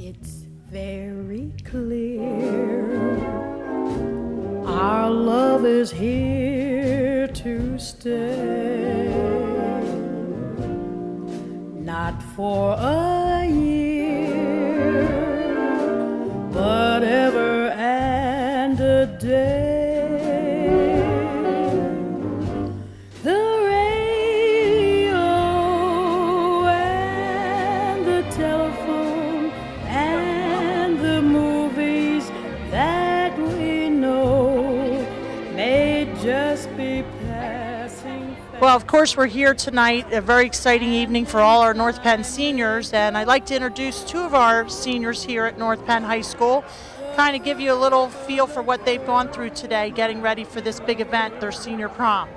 It's very clear our love is here to stay, not for a year, but ever and a day. The radio and the telephone and the movies that we know may just be passing fast. Well, of course, we're here tonight, a very exciting evening for all our North Penn seniors, and I'd like to introduce two of our seniors here at North Penn High School, kind of give you a little feel for what they've gone through today, getting ready for this big event, their senior prom.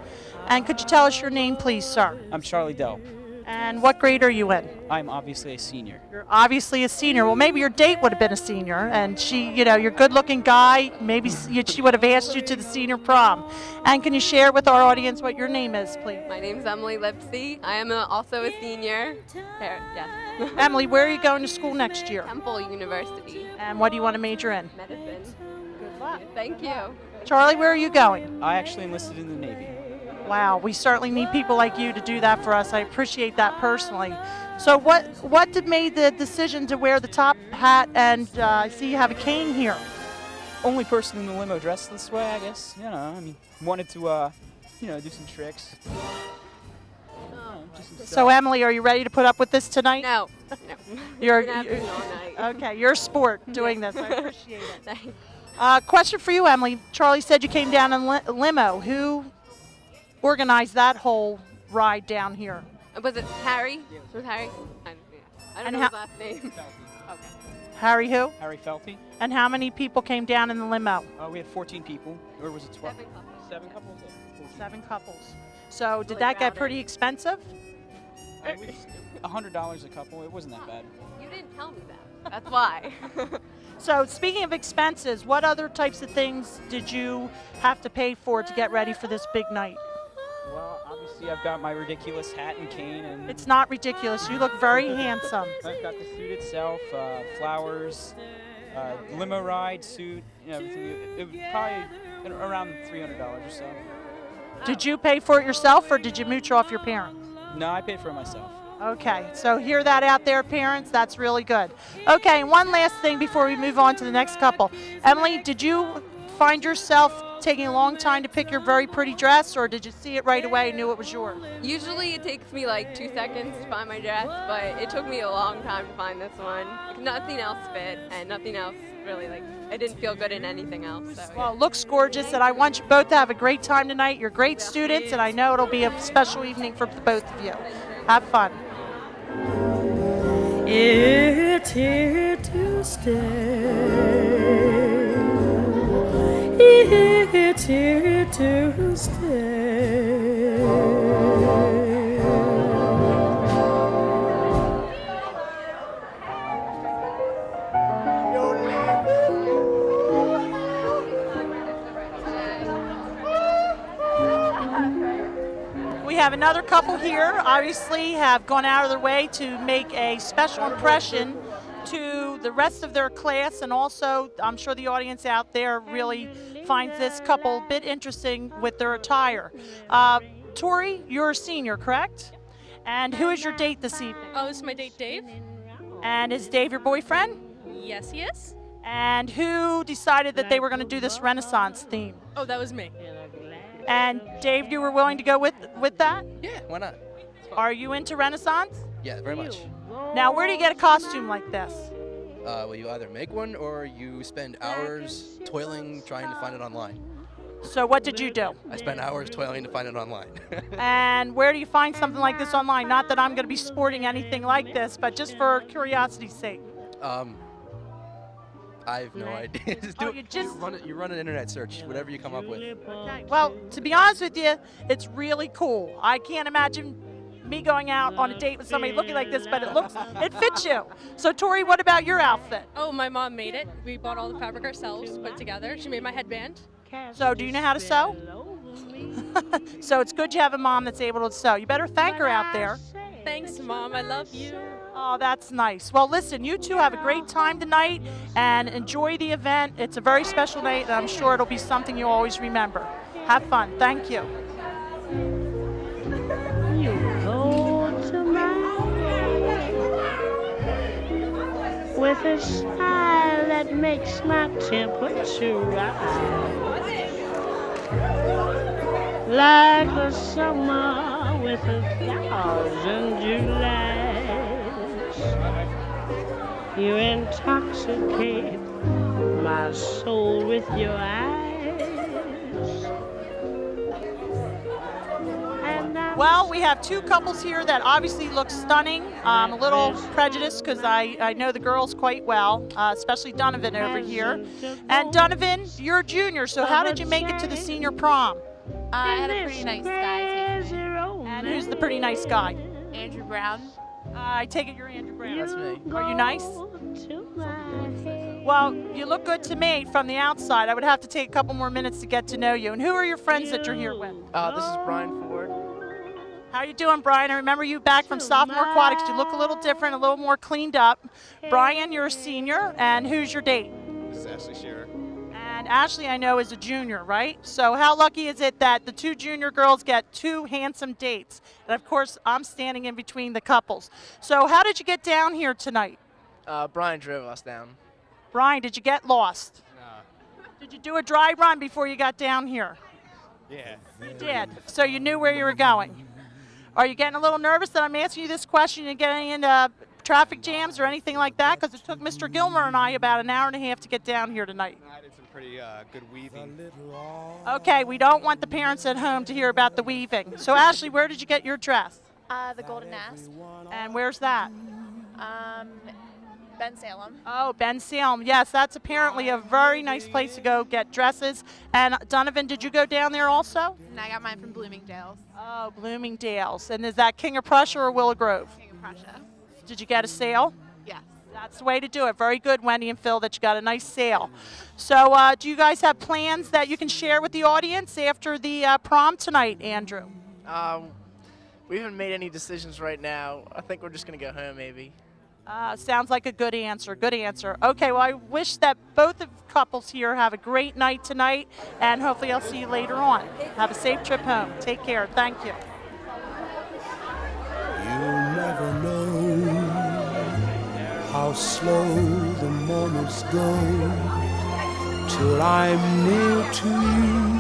And could you tell us your name, please, sir? I'm Charlie Dell. And what grade are you in? I'm obviously a senior. You're obviously a senior. Well, maybe your date would have been a senior, and she, you know, you're a good-looking guy. Maybe she would have asked you to the senior prom. And can you share with our audience what your name is, please? My name's Emily Lipsy. I am also a senior. Yes. Emily, where are you going to school next year? Temple University. And what do you want to major in? Medicine. Good luck. Thank you. Charlie, where are you going? I actually enlisted in the Navy. Wow, we certainly need people like you to do that for us. I appreciate that personally. So what made the decision to wear the top hat, and I see you have a cane here? Only person in the limo dressed this way, I guess. You know, I mean, wanted to, do some tricks. Just some So stuff. Emily, are you ready to put up with this tonight? No. You're Been happening all night. okay, you're a sport doing this. I appreciate it. Thanks. Question for you, Emily. Charlie said you came down in limo. Who organized that whole ride down here? Was it Harry? Was it Harry? I don't And know how- his last name. Okay. Harry who? Harry Felty. And how many people came down in the limo? We had 14 people, or was it 12? 7 couples. 7 couples? Yeah, 14. 7 couples. So did Really that get crowded. pretty expensive? It was $100 a couple. It wasn't that bad. You didn't tell me that. That's why. So speaking of expenses, what other types of things did you have to pay for to get ready for this big night? Well, obviously I've got my ridiculous hat and cane, and It's not ridiculous. You look very handsome. I've got the suit itself, flowers, limo ride, suit, everything. It was probably around $300 or so. Did you pay for it yourself, or did you mooch off your parents? No, I paid for it myself. Okay, so hear that out there, parents. That's really good. Okay, and one last thing before we move on to the next couple. Emily, did you find yourself taking a long time to pick your very pretty dress, or did you see it right away and knew it was yours? Usually it takes me like 2 seconds to find my dress, but it took me a long time to find this one. Nothing else fit, and nothing else really, I didn't feel good in anything else. So, Well, it looks gorgeous, and I want you both to have a great time tonight. You're great students, and I know it'll be a special evening for both of you. Have fun. It's here to stay. It's here to stay. We have another couple here, obviously have gone out of their way to make a special impression to the rest of their class, and also I'm sure the audience out there really finds this couple a bit interesting with their attire. Tori, you're a senior, correct? And who is your date this evening? Oh, this is my date, Dave. And is Dave your boyfriend? Yes, he is. And who decided that they were going to do this Renaissance theme? Oh, that was me. And Dave, you were willing to go with that? Yeah, why not? Are you into Renaissance? Yeah, very much. Now, where do you get a costume like this? Well, you either make one or you spend hours toiling trying to find it online. So what did you do? I spent hours toiling to find it online. And where do you find something like this online? Not that I'm going to be sporting anything like this, but just for curiosity's sake. I have no idea. You run an internet search, whatever you come up with. Okay. Well, to be honest with you, it's really cool. I can't imagine me going out on a date with somebody looking like this, but it fits you. So Tori, what about your outfit? Oh, my mom made it. We bought all the fabric ourselves, put it together. She made my headband. So do you know how to sew? So it's good you have a mom that's able to sew. You better thank her out there. Thanks, Mom. I love you. Oh, that's nice. Well, listen, you two have a great time tonight and enjoy the event. It's a very special night, and I'm sure it'll be something you always remember. Have fun. Thank you. You go to my with a smile that makes my temperature rise, like a summer with 1,000 Julys. You intoxicate my soul with your eyes. Well, we have two couples here that obviously look stunning. I'm a little prejudiced because I know the girls quite well, especially Donovan over here. And Donovan, you're a junior, so how did you make it to the senior prom? I had a pretty nice guy take me. And who's the pretty nice guy? Andrew Brown. I take it you're Andrew Brown. That's me. Are you nice? Well, you look good to me from the outside. I would have to take a couple more minutes to get to know you. And who are your friends that you're here with? This is Brian Ford. How you doing, Brian? I remember you back from sophomore aquatics. You look a little different, a little more cleaned up. Brian, you're a senior, and who's your date? This is Ashley Shearer. And Ashley, I know, is a junior, right? So how lucky is it that the two junior girls get two handsome dates? And of course, I'm standing in between the couples. So how did you get down here tonight? Brian drove us down. Brian, did you get lost? No. Did you do a dry run before you got down here? Yeah. You did. So you knew where you were going. Are you getting a little nervous that I'm asking you this question and getting into traffic jams or anything like that? Because it took Mr. Gilmer and I about an hour and a half to get down here tonight. I did some pretty good weaving. Okay, we don't want the parents at home to hear about the weaving. So Ashley, where did you get your dress? The Golden Asp. And where's that? Ben Salem. Oh, Ben Salem. Yes, that's apparently a very nice place to go get dresses. And Donovan, did you go down there also? And I got mine from Bloomingdale's. Oh, Bloomingdale's. And is that King of Prussia or Willow Grove? King of Prussia. Did you get a sale? Yes. That's the way to do it. Very good, Wendy and Phil, that you got a nice sale. So do you guys have plans that you can share with the audience after the prom tonight, Andrew? We haven't made any decisions right now. I think we're just going to go home maybe. Sounds like a good answer. Good answer. Okay, well, I wish that both of couples here have a great night tonight, and hopefully I'll see you later on. Have a safe trip home. Take care. Thank you. You'll never know how slow the moments go till I'm near to you.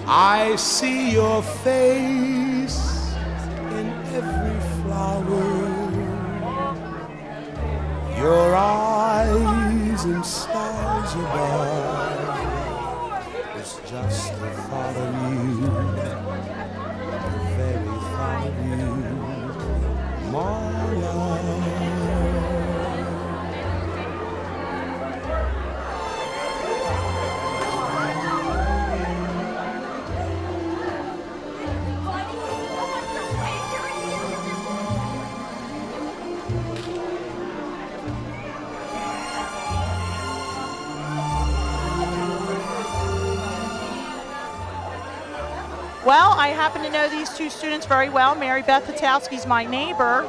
I see your face in every flower, your eyes and stars above. It's just the thought of you, the very thought of you, my love. Well, I happen to know these two students very well. Mary Beth Patowski's my neighbor.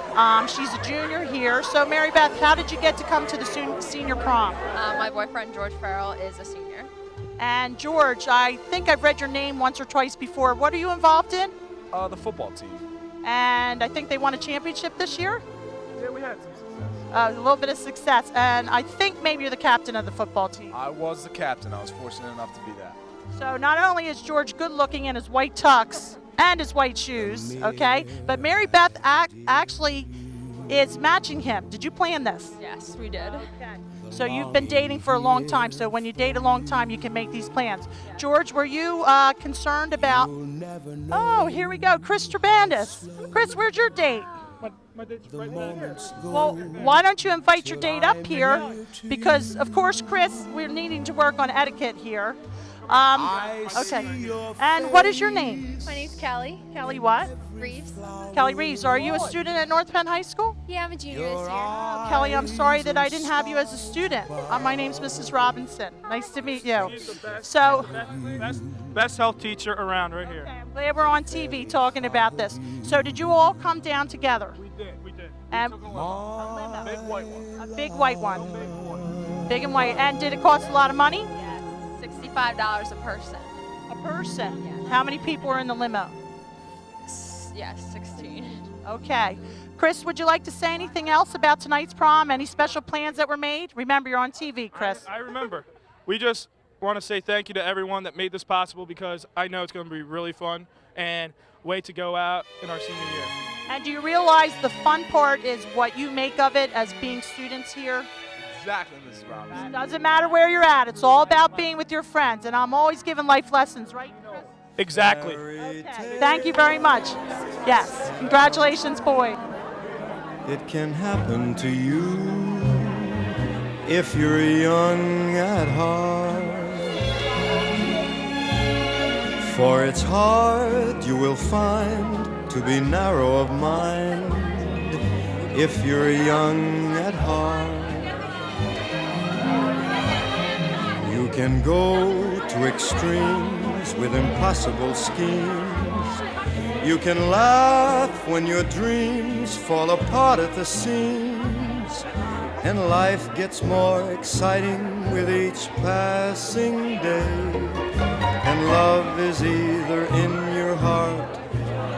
She's a junior here. So, Mary Beth, how did you get to come to the senior prom? My boyfriend, George Farrell, is a senior. And George, I think I've read your name once or twice before. What are you involved in? The football team. And I think they won a championship this year? Yeah, we had some success. A little bit of success. And I think maybe you're the captain of the football team. I was the captain. I was fortunate enough to be that. So not only is George good looking in his white tux and his white shoes, okay, but Mary Beth actually is matching him. Did you plan this? Yes, we did. Okay. So you've been dating for a long time. So when you date a long time, you can make these plans. George, were you concerned about? Oh, here we go, Chris Trabandis. Chris, where's your date? My date's right here. Well, why don't you invite your date up here? Because, of course, Chris, we're needing to work on etiquette here. Okay. And what is your name? My name's Callie Kelly what? Reeves. Kelly Reeves. Are you a student at North Penn High School? Yeah, I'm a junior this year. Kelly, I'm sorry that I didn't have you as a student. My name's Mrs. Robinson. Nice to meet you. So, Best health teacher around right here. I'm glad we're on TV talking about this. So, did you all come down together? We did. And Big white one. a big white one. Big and white. And did it cost a lot of money? Yes, $65 a person. A person. How many people were in the limo? Yes, 16. Okay. Chris, would you like to say anything else about tonight's prom? Any special plans that were made? Remember, you're on TV, Chris. I remember. We just want to say thank you to everyone that made this possible because I know it's going to be really fun and way to go out in our senior year. And do you realize the fun part is what you make of it as being students here? Exactly, Mrs. Robinson. Doesn't matter where you're at. It's all about being with your friends. And I'm always giving life lessons, right, Chris? Exactly. Okay. Thank you very much. Yes. Congratulations, boy. It can happen to you if you're young at heart. For it's hard, you will find, to be narrow of mind if you're young at heart. You can go to extremes with impossible schemes. You can laugh when your dreams fall apart at the seams. And life gets more exciting with each passing day. And love is either in your heart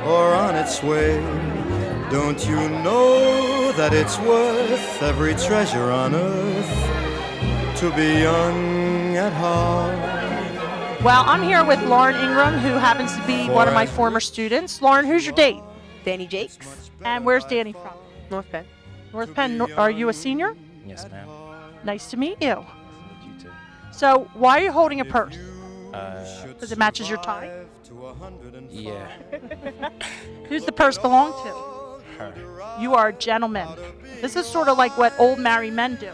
or on its way. Don't you know that it's worth every treasure on earth to be young at heart? Well, I'm here with Lauren Ingram, who happens to be one of my former students. Lauren, who's your date? Danny Jakes. And where's Danny from? North Penn. North Penn. Are you a senior? Yes, ma'am. Nice to meet you. You too. So, why are you holding a purse? Because it matches your tie? Yeah. Who's the purse belong to? Her. You are a gentleman. This is sort of like what old married men do.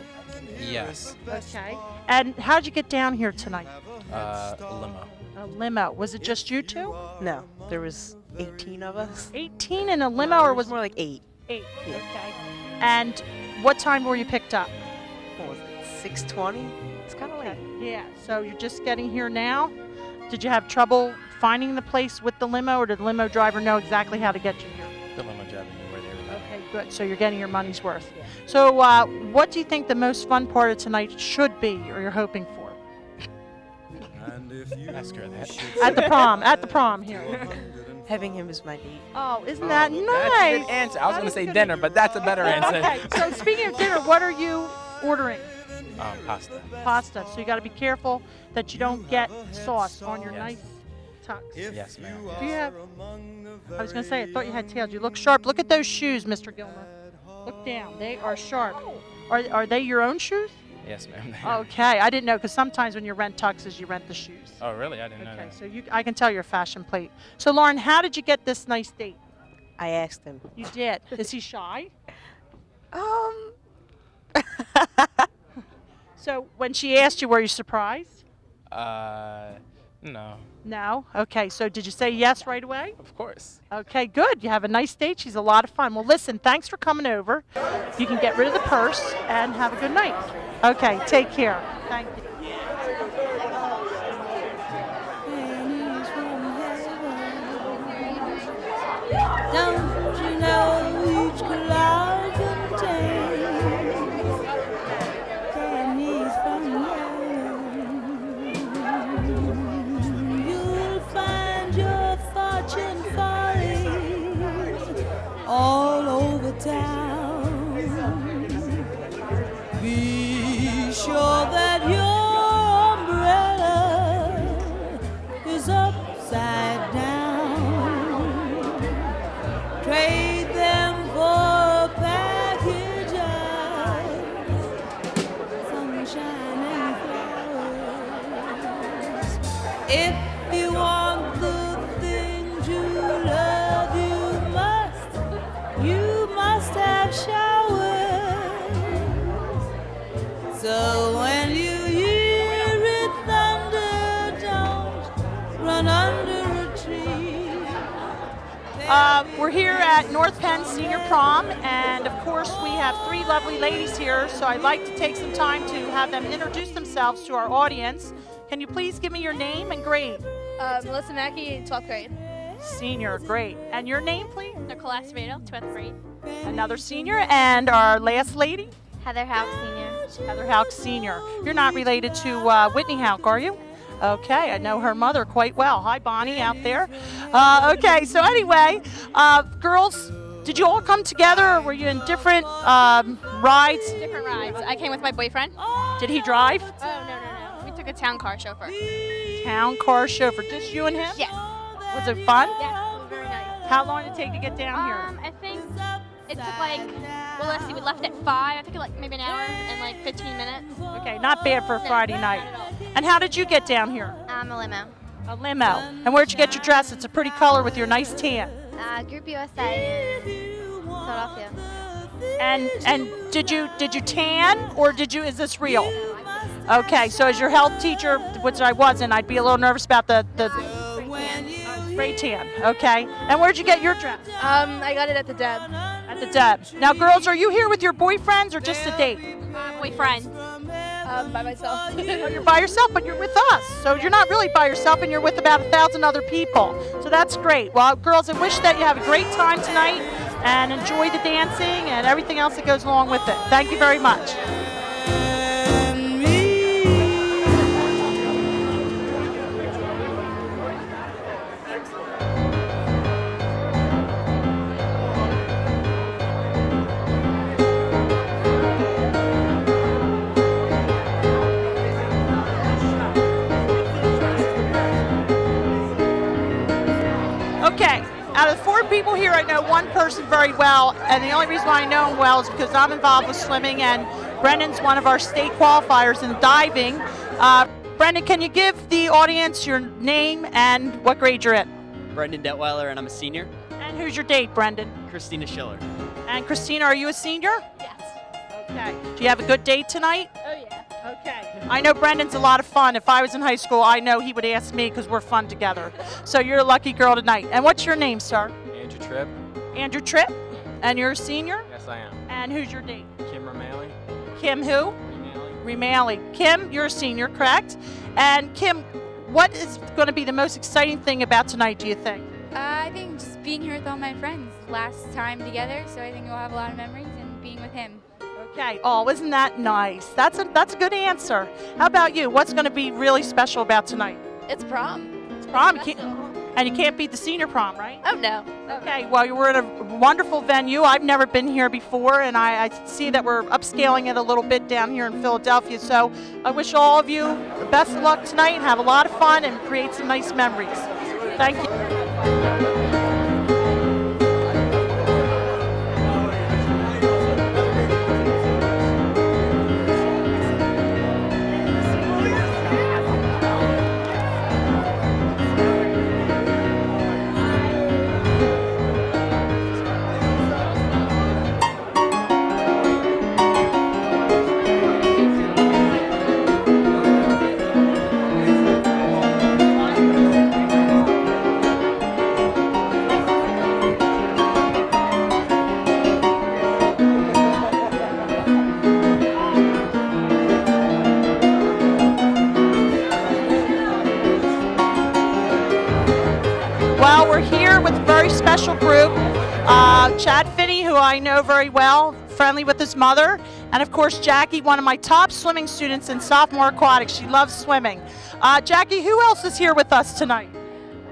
Yes. Okay. And how'd you get down here tonight? Limo. A limo. Was it just you two? No, there was 18 of us. 18 in a limo, or was more like 8? 8? Okay. And what time were you picked up? What was it? 6:20. It's kind of late. Yeah. So you're just getting here now. Did you have trouble finding the place with the limo, or did the limo driver know exactly how to get you here? The limo driver knew where they were going. Okay, good. So you're getting your money's worth. So what do you think the most fun part of tonight should be, or you're hoping for? Ask her that. At the prom here. Having him as my date. Oh, isn't that nice? That's a good answer. I was going to say dinner, but that's a better answer. Okay, so speaking of dinner, what are you ordering? Pasta. Pasta. So you got to be careful that you don't get sauce on your nice tux. Yes, ma'am. Do you have? I was going to say, I thought you had tails. You look sharp. Look at those shoes, Mr. Gilmer. Look down. They are sharp. Are they your own shoes? Yes, ma'am. Okay, I didn't know, because sometimes when you rent tuxes, you rent the shoes. Oh, really? I didn't know that. Okay, so I can tell you're a fashion plate. So Lauren, how did you get this nice date? I asked him. You did. Is he shy? So when she asked you, were you surprised? No. No? Okay, so did you say yes right away? Of course. Okay, good. You have a nice date. She's a lot of fun. Well, listen, thanks for coming over. You can get rid of the purse and have a good night. Okay, take care. Thank you. Don't you know each cloud contains pennies from heaven? You'll find your fortune falling all over town. Be sure that your umbrella is upside down. Trade them for a package of sunshine and flowers. If you want the things you love, you must have We're here at North Penn Senior Prom, and of course we have 3 lovely ladies here, so I'd like to take some time to have them introduce themselves to our audience. Can you please give me your name and grade? Melissa Mackey, 12th grade. Senior, great. And your name, please? Nicole Acevedo, 12th grade. Another senior, and our last lady? Heather Houck Senior. Heather Houck Senior. You're not related to Whitney Houck, are you? Okay, I know her mother quite well. Hi, Bonnie, out there. Okay, so anyway, girls, did you all come together, or were you in different rides? Different rides. I came with my boyfriend. Did he drive? Oh, no. We took a town car chauffeur. Town car chauffeur. Just you and him? Yes. Was it fun? Yes, it was very nice. How long did it take to get down here? I think it took let's see, we left at 5. I think maybe an hour and 15 minutes. Okay, not bad for a No, Friday not night. at all. And how did you get down here? A limo. A limo. And where'd you get your dress? It's a pretty color with your nice tan. Group USA in Philadelphia. And did you tan, or is this real? Okay, so as your health teacher, which I wasn't, I'd be a little nervous about the spray tan. Okay. And where'd you get your dress? I got it at the Deb. At the Deb. Now, girls, are you here with your boyfriends or just a date? Boyfriend. By myself. Oh, you're by yourself, but you're with us. So you're not really by yourself, and you're with about 1,000 other people. So that's great. Well, girls, I wish that you have a great time tonight and enjoy the dancing and everything else that goes along with it. Thank you very much. Okay, out of the 4 people here, I know one person very well, and the only reason why I know him well is because I'm involved with swimming, and Brendan's one of our state qualifiers in diving. Brendan, can you give the audience your name and what grade you're in? Brendan Detweiler, and I'm a senior. And who's your date, Brendan? Christina Schiller. And Christina, are you a senior? Yes. Okay. Do you have a good date tonight? Oh, yeah. Okay. I know Brendan's a lot of fun. If I was in high school, I know he would ask me because we're fun together. So you're a lucky girl tonight. And what's your name, sir? Andrew Tripp. Andrew Tripp. And you're a senior? Yes, I am. And who's your date? Kim Romali. Kim who? Romali. Remali. Kim, you're a senior, correct? And Kim, what is going to be the most exciting thing about tonight, do you think? I think just being here with all my friends. Last time together, so I think we'll have a lot of memories and being with him. Okay. Oh, isn't that nice? That's a good answer. How about you? What's going to be really special about tonight? It's prom. It's prom. And you can't beat the senior prom, right? Oh, no. Okay, well, we're in a wonderful venue. I've never been here before, and I see that we're upscaling it a little bit down here in Philadelphia. So I wish all of you the best of luck tonight and have a lot of fun and create some nice memories. Thank you. Well, we're here with a very special group. Chad Finney, who I know very well, friendly with his mother, and of course Jackie, one of my top swimming students in sophomore aquatics. She loves swimming. Jackie, who else is here with us tonight?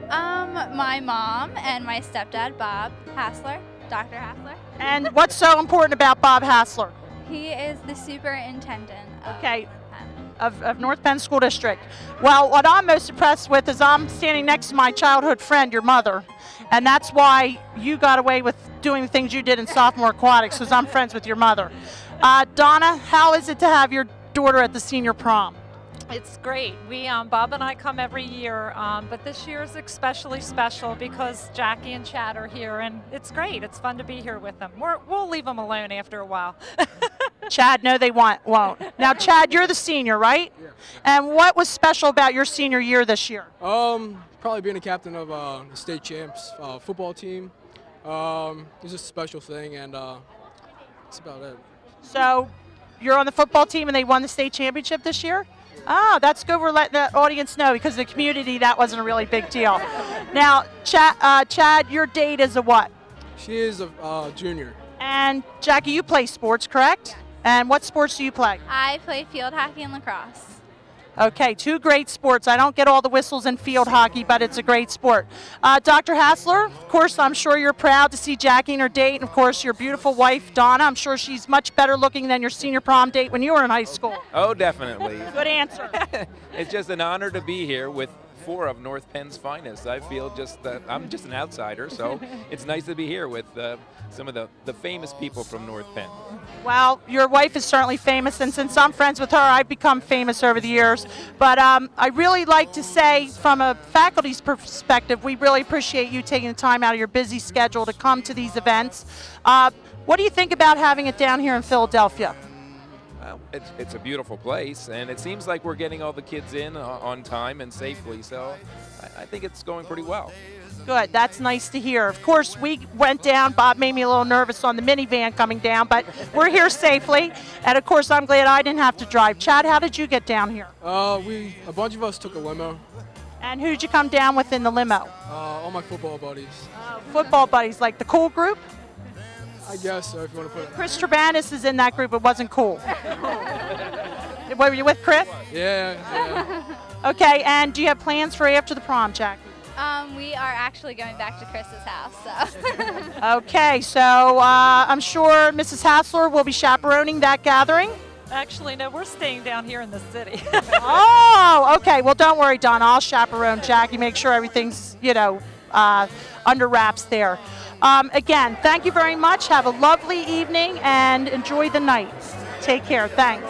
My mom and my stepdad, Bob Hassler, Dr. Hassler. And what's so important about Bob Hassler? He is the superintendent of Okay. Penn. Of North Penn School District. Well, what I'm most impressed with is I'm standing next to my childhood friend, your mother, and that's why you got away with doing the things you did in sophomore aquatics, because I'm friends with your mother. Donna, how is it to have your daughter at the senior prom? It's great. Bob and I come every year, but this year is especially special because Jackie and Chad are here, and it's great. It's fun to be here with them. We'll leave them alone after a while. Chad, no, they won't. Now, Chad, you're the senior, right? Yeah. And what was special about your senior year this year? Probably being a captain of the state champs football team. It's just a special thing, and that's about it. So you're on the football team and they won the state championship this year? Oh, that's good. We're letting the audience know because the community, that wasn't a really big deal. Now, Chad, your date is a what? She is a junior. And Jackie, you play sports, correct? And what sports do you play? I play field hockey and lacrosse. Okay, two great sports. I don't get all the whistles in field hockey, but it's a great sport. Dr. Hassler, of course, I'm sure you're proud to see Jackie and her date, and of course, your beautiful wife, Donna. I'm sure she's much better looking than your senior prom date when you were in high school. Oh, definitely. Good answer. It's just an honor to be here with 4 of North Penn's finest. I feel just that I'm just an outsider, so it's nice to be here with some of the famous people from North Penn. Well, your wife is certainly famous, and since I'm friends with her, I've become famous over the years. But I really like to say, from a faculty's perspective, we really appreciate you taking the time out of your busy schedule to come to these events. What do you think about having it down here in Philadelphia? Well, it's a beautiful place, and it seems like we're getting all the kids in on time and safely, so I think it's going pretty well. Good, that's nice to hear. Of course, we went down. Bob made me a little nervous on the minivan coming down, but we're here safely. And of course, I'm glad I didn't have to drive. Chad, how did you get down here? A bunch of us took a limo. And who did you come down with in the limo? All my football buddies. Football buddies, like the cool group? I guess so, if you want to put it. Chris Trabanis is in that group. It wasn't cool. Were you with Chris? Yeah. Okay, and do you have plans for after the prom, Jackie? We are actually going back to Chris's house, so. Okay, so I'm sure Mrs. Hassler will be chaperoning that gathering. Actually, no, we're staying down here in the city. Oh, okay. Well, don't worry, Donna. I'll chaperone Jackie, make sure everything's, under wraps there. Again, thank you very much. Have a lovely evening and enjoy the night. Take care. Thanks.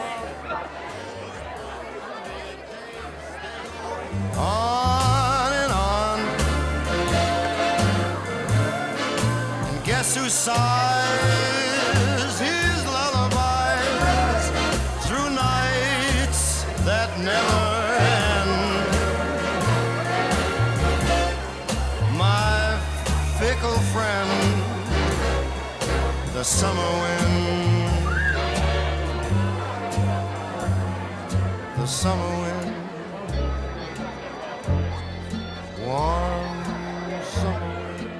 On and on. And guess who sighs his lullabies through nights that never end? My fickle friend, the summer wind, the summer wind. Warm summer wind,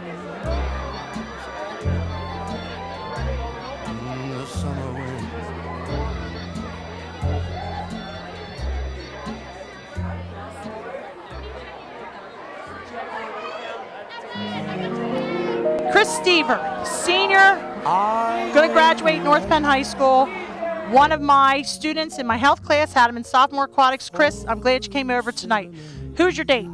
the summer wind. Chris Stever, senior, going to graduate North Penn High School. One of my students in my health class had him in sophomore aquatics. Chris, I'm glad you came over tonight. Who's your date?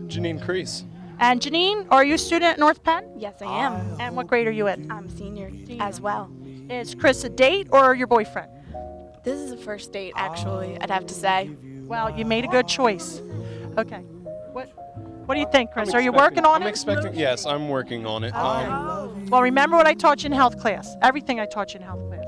Janine Crease. And Janine, are you a student at North Penn? Yes, I am. And what grade are you in? I'm senior as well. Is Chris a date or your boyfriend? This is a first date, actually, I'd have to say. Well, you made a good choice. Okay. What do you think, Chris? Are you working on it? Yes, I'm working on it. Well, remember what I taught you in health class. Everything I taught you in health class.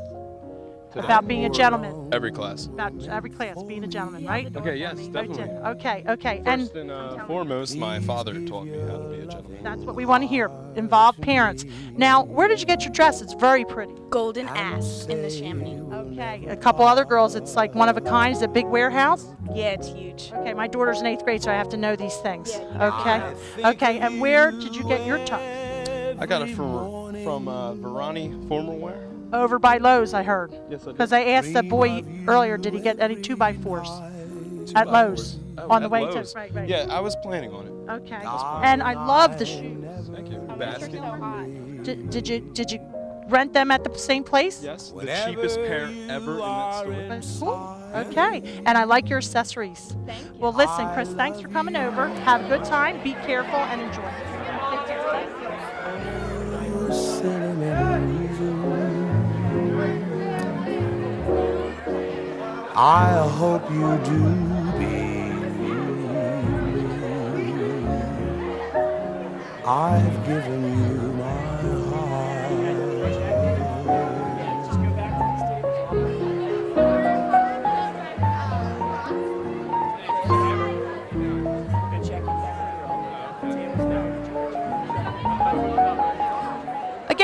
About being a gentleman. Every class. About every class, being a gentleman, right? Okay, yes, definitely. Okay. First and foremost, my father taught me how to be a gentleman. That's what we want to hear. Involve parents. Now, where did you get your dress? It's very pretty. Golden Ass in the Chamonix. Okay. A couple other girls, it's like one of a kind. Is it a big warehouse? Yeah, it's huge. Okay, my daughter's in 8th grade, so I have to know these things. Okay, and where did you get your tux? I got it from Verani Formal Wear. Over by Lowe's, I heard. Yes, I did. Because I asked the boy earlier, did he get any 2x4s at Lowe's on the way Lowe's. to? Right. Yeah, I was planning on it. Okay. And I love the shoes. Thank you. Basket. Did you rent them at the same place? Yes, the cheapest pair ever in that store. Cool. Okay. And I like your accessories. Thank you. Well, listen, Chris, thanks for coming over. Have a good time. Be careful and enjoy. I hope you do believe I've given you my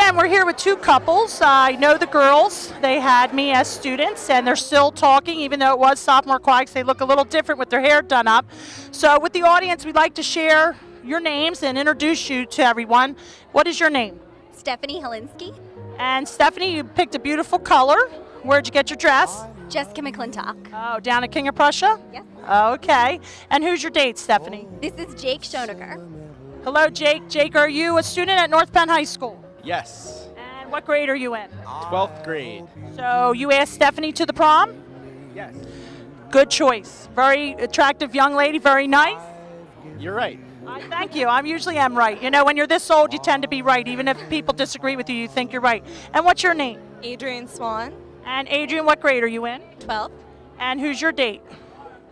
again, we're here with two couples. I know the girls. They had me as students, and they're still talking, even though it was sophomore choir, 'cause they look a little different with their hair done up. So with the audience, we'd like to share your names and introduce you to everyone. What is your name? Stephanie Helinsky. And Stephanie, you picked a beautiful color. Where'd you get your dress? Jessica McClintock. Oh, down at King of Prussia? Yes. Okay. And who's your date, Stephanie? This is Jake Schonecker. Hello, Jake. Jake, are you a student at North Penn High School? Yes. And what grade are you in? 12th grade. So you asked Stephanie to the prom? Yes. Good choice. Very attractive young lady, very nice. You're right. Thank you. I usually am right. You know, when you're this old, you tend to be right. Even if people disagree with you, you think you're right. And what's your name? Adrian Swan. And Adrian, what grade are you in? 12th. And who's your date?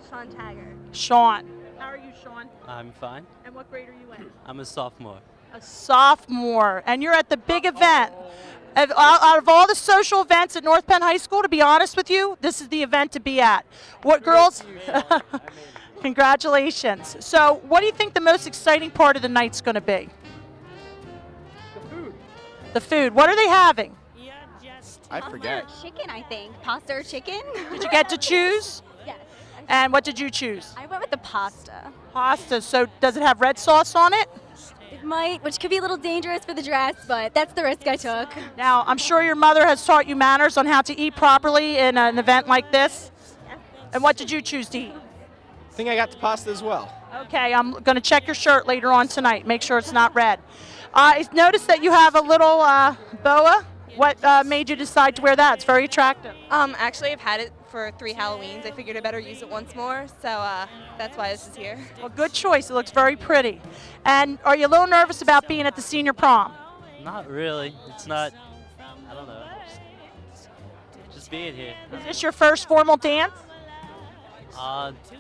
Sean Taggart. Sean. How are you, Sean? I'm fine. And what grade are you in? I'm a sophomore. A sophomore. And you're at the big event. Out of all the social events at North Penn High School, to be honest with you, this is the event to be at. What girls? Congratulations. So what do you think the most exciting part of the night's going to be? The food. The food. What are they having? I forget. Pasta or chicken, I think. Pasta or chicken? Did you get to choose? Yes. And what did you choose? I went with the pasta. Pasta. So does it have red sauce on it? It might, which could be a little dangerous for the dress, but that's the risk I took. Now, I'm sure your mother has taught you manners on how to eat properly in an event like this. And what did you choose to eat? I think I got the pasta as well. Okay, I'm going to check your shirt later on tonight. Make sure it's not red. I noticed that you have a little boa. What made you decide to wear that? It's very attractive. Actually, I've had it for 3 Halloweens. I figured I better use it once more, so that's why this is here. Well, good choice. It looks very pretty. And are you a little nervous about being at the senior prom? Not really. It's not, I don't know. Just being here. Is this your first formal dance?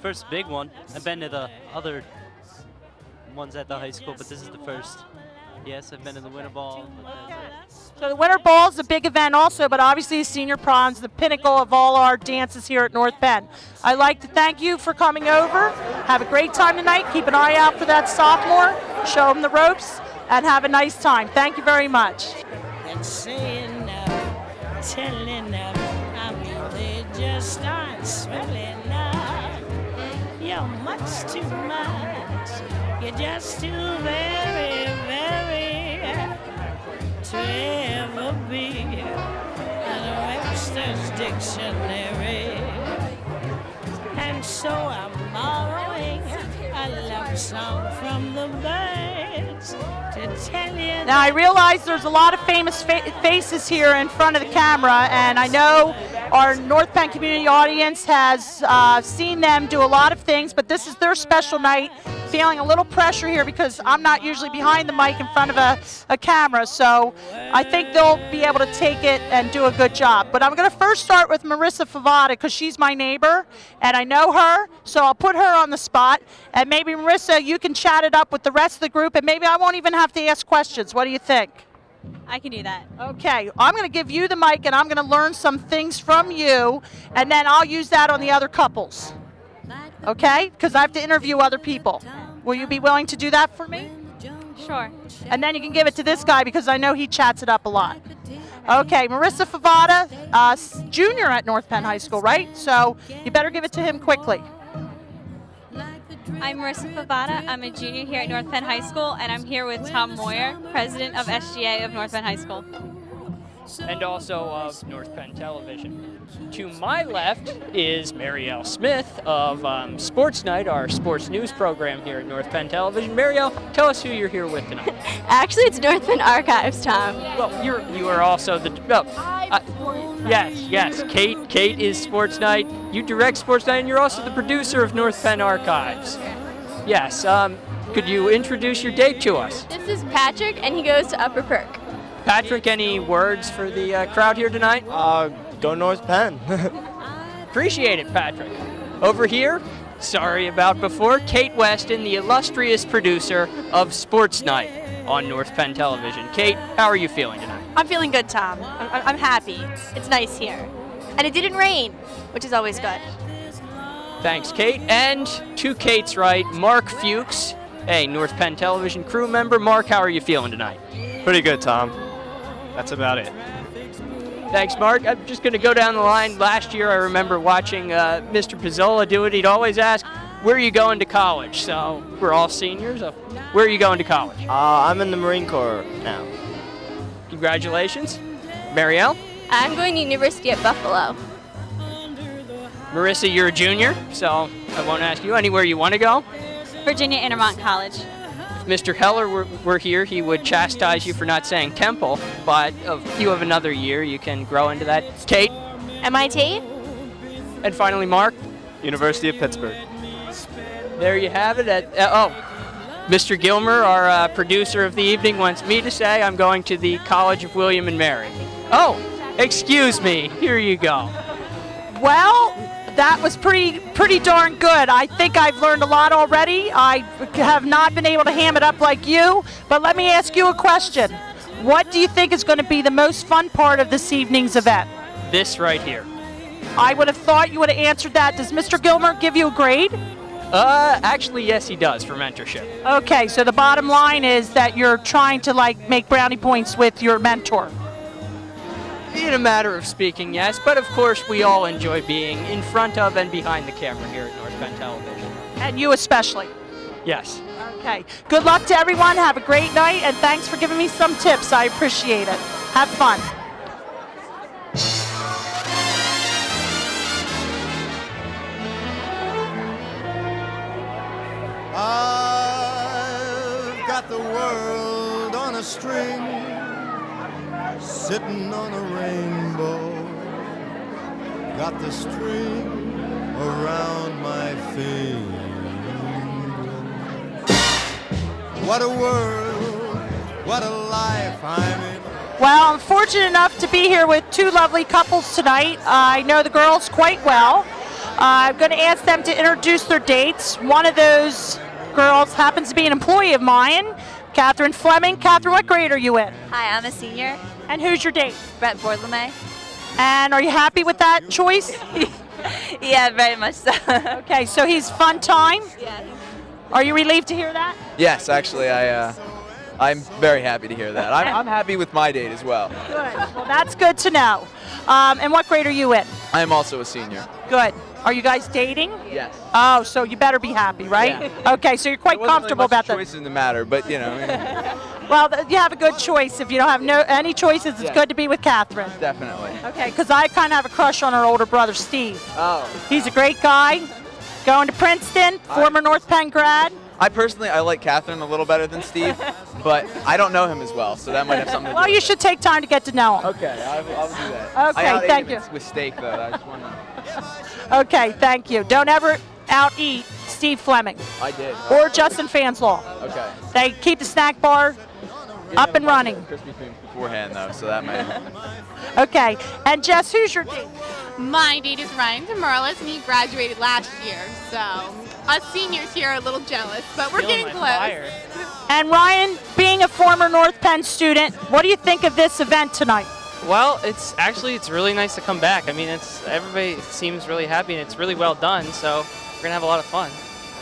First big one. I've been to the other ones at the high school, but this is the first. Yes, I've been to the Winter Ball. So the Winter Ball is a big event also, but obviously senior prom's the pinnacle of all our dances here at North Penn. I'd like to thank you for coming over. Have a great time tonight. Keep an eye out for that sophomore. Show them the ropes and have a nice time. Thank you very much. And saying now, telling now, I mean they just start swelling now. You're much too much. You're just too very, very to ever be in Webster's dictionary. And so I'm borrowing a love song from the birds to tell you. Now I realize there's a lot of famous faces here in front of the camera, and I know our North Penn community audience has seen them do a lot of things, but this is their special night. Feeling a little pressure here because I'm not usually behind the mic in front of a camera, so I think they'll be able to take it and do a good job. But I'm going to first start with Marissa Favada because she's my neighbor and I know her, so I'll put her on the spot. And maybe Marissa, you can chat it up with the rest of the group, and maybe I won't even have to ask questions. What do you think? I can do that. Okay, I'm going to give you the mic and I'm going to learn some things from you, and then I'll use that on the other couples. Okay? Because I have to interview other people. Will you be willing to do that for me? Sure. And then you can give it to this guy because I know he chats it up a lot. Okay, Marissa Favada, junior at North Penn High School, right? So you better give it to him quickly. I'm Marissa Favada. I'm a junior here at North Penn High School, and I'm here with Tom Moyer, president of SGA of North Penn High School. And also of North Penn Television. To my left is Marielle Smith of Sports Night, our sports news program here at North Penn Television. Marielle, tell us who you're here with tonight. Actually, it's North Penn Archives, Tom. Well, you are also the yes. Kate is Sports Night. You direct Sports Night, and you're also the producer of North Penn Archives. Yes. Could you introduce your date to us? This is Patrick, and he goes to Upper Perk. Patrick, any words for the crowd here tonight? Go North Penn. Appreciate it, Patrick. Over here, sorry about before, Kate Weston, the illustrious producer of Sports Night on North Penn Television. Kate, how are you feeling tonight? I'm feeling good, Tom. I'm happy. It's nice here. And it didn't rain, which is always good. Thanks, Kate. And to Kate's right, Mark Fuchs, a North Penn Television crew member. Mark, how are you feeling tonight? Pretty good, Tom. That's about it. Thanks, Mark. I'm just going to go down the line. Last year, I remember watching Mr. Pizzola do it. He'd always ask, where are you going to college? So we're all seniors. So where are you going to college? I'm in the Marine Corps now. Congratulations. Marielle? I'm going to University at Buffalo. Marissa, you're a junior, so I won't ask you anywhere you want to go. Virginia Intermont College. If Mr. Heller were here, he would chastise you for not saying Temple, but if you have another year, you can grow into that. Kate? MIT. And finally, Mark? University of Pittsburgh. There you have it. Mr. Gilmer, our producer of the evening, wants me to say I'm going to the College of William and Mary. Oh, excuse me. Here you go. Well, that was pretty darn good. I think I've learned a lot already. I have not been able to ham it up like you, but let me ask you a question. What do you think is going to be the most fun part of this evening's event? This right here. I would have thought you would have answered that. Does Mr. Gilmer give you a grade? Actually, yes, he does for mentorship. Okay, so the bottom line is that you're trying to make brownie points with your mentor. In a matter of speaking, yes, but of course we all enjoy being in front of and behind the camera here at North Penn Television. And you especially. Yes. Okay. Good luck to everyone. Have a great night, and thanks for giving me some tips. I appreciate it. Have fun. I've got the world on a string, sitting on a rainbow. Got the string around my finger. What a world, what a life I'm in. Well, I'm fortunate enough to be here with two lovely couples tonight. I know the girls quite well. I'm going to ask them to introduce their dates. One of those girls happens to be an employee of mine, Catherine Fleming. Catherine, what grade are you in? Hi, I'm a senior. And who's your date? Brett Bourlamay. And are you happy with that choice? Yeah, very much so. Okay, so he's fun time? Yeah. Are you relieved to hear that? Yes, actually, I'm very happy to hear that. I'm happy with my date as well. Good. Well, that's good to know. And what grade are you in? I'm also a senior. Good. Are you guys dating? Yes. Oh, so you better be happy, right? Yeah. Okay, so you're quite comfortable about that. Choice in the matter, but you know. Well, you have a good choice. If you don't have any choices, it's good to be with Catherine. Definitely. Okay, because I kind of have a crush on her older brother, Steve. Oh. He's a great guy. Going to Princeton, former North Penn grad. I like Catherine a little better than Steve, but I don't know him as well, so that might have something to do Well, with you should take time to get to know him. Okay, I'll do that. Okay, thank you. With steak, though. I just want to. Okay, thank you. Don't ever out-eat Steve Fleming. I did. Or Justin Fanslaw. Okay. They keep the snack bar up and running. Krispy Kreme beforehand, though, so that might. Okay, and Jess, who's your date? My date is Ryan DeMarlis, and he graduated last year, so us seniors here are a little jealous, but we're getting close. And Ryan, being a former North Penn student, what do you think of this event tonight? Well, it's really nice to come back. I mean, everybody seems really happy, and it's really well done, so we're gonna have a lot of fun.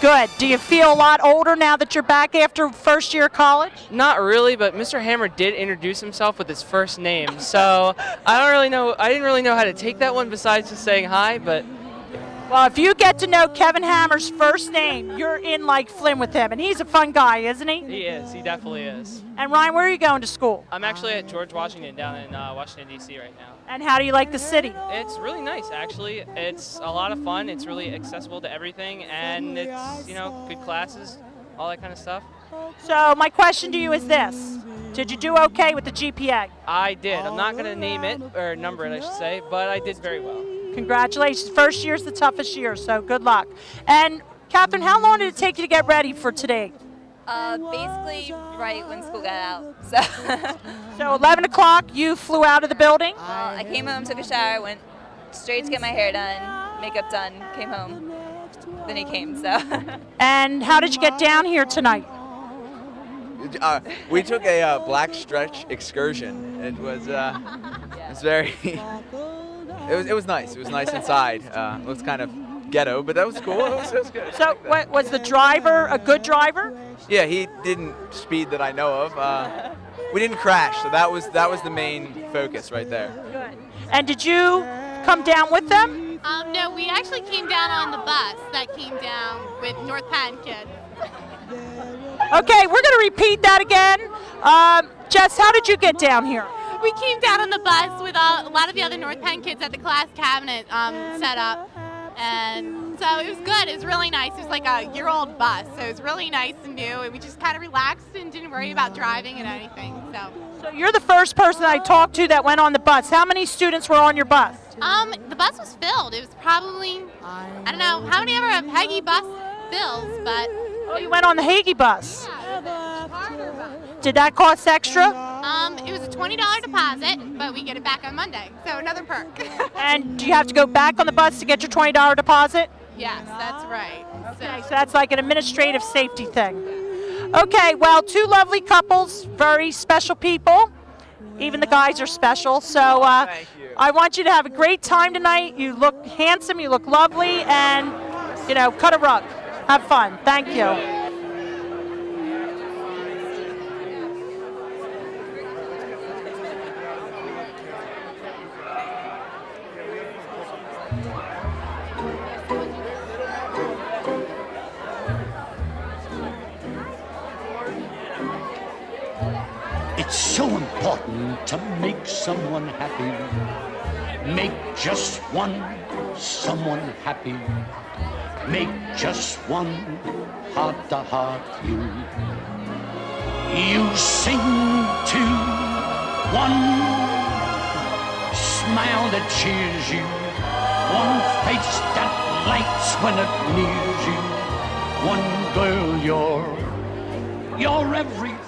Good. Do you feel a lot older now that you're back after first year of college? Not really, but Mr. Hammer did introduce himself with his first name, so I didn't really know how to take that one besides just saying hi, but. Well, if you get to know Kevin Hammer's first name, you're in like Flynn with him, and he's a fun guy, isn't he? He is. He definitely is. And Ryan, where are you going to school? I'm actually at George Washington down in Washington, D.C. right now. And how do you like the city? It's really nice, actually. It's a lot of fun. It's really accessible to everything, and it's, good classes, all that kind of stuff. So my question to you is this. Did you do okay with the GPA? I did. I'm not going to name it, or number it, I should say, but I did very well. Congratulations. First year's the toughest year, so good luck. And Catherine, how long did it take you to get ready for today? Basically right when school got out. So, so 11 o'clock, you flew out of the building? I came home, took a shower, went straight to get my hair done, makeup done, came home. Then he came, so. And how did you get down here tonight? We took a black stretch excursion. It was very. It was nice. It was nice inside. It was kind of ghetto, but that was cool. It was good. So, was the driver a good driver? Yeah, he didn't speed that I know of. we didn't crash, so that was the main focus right there. Good. And did you come down with them? No, we actually came down on the bus that came down with North Penn kids. Okay, we're going to repeat that again. Jess, how did you get down here? We came down on the bus with a lot of the other North Penn kids at the class cabinet set up. And so it was good. It was really nice. It was like a year-old bus, so it was really nice and new. And we just kind of relaxed and didn't worry about driving and anything. So you're the first person I talked to that went on the bus. How many students were on your bus? The bus was filled. It was probably, I don't know how many ever a Peggy bus fills, but. Oh, you went on the Hagee bus. Yeah, Did that cost extra? It was a $20 deposit, but we get it back on Monday, so another perk. And do you have to go back on the bus to get your $20 deposit? Yes, that's right. Okay, so that's like an administrative safety thing. Okay, well, two lovely couples, very special people. Even the guys are special, so I want you to have a great time tonight. You look handsome, you look lovely, and, cut a rug. Have fun. Thank you. It's so important to make someone happy. Make just one someone happy. Make just one heart-to-heart you. You sing to one smile that cheers you. One face that lights when it nears you. One girl, you're everything.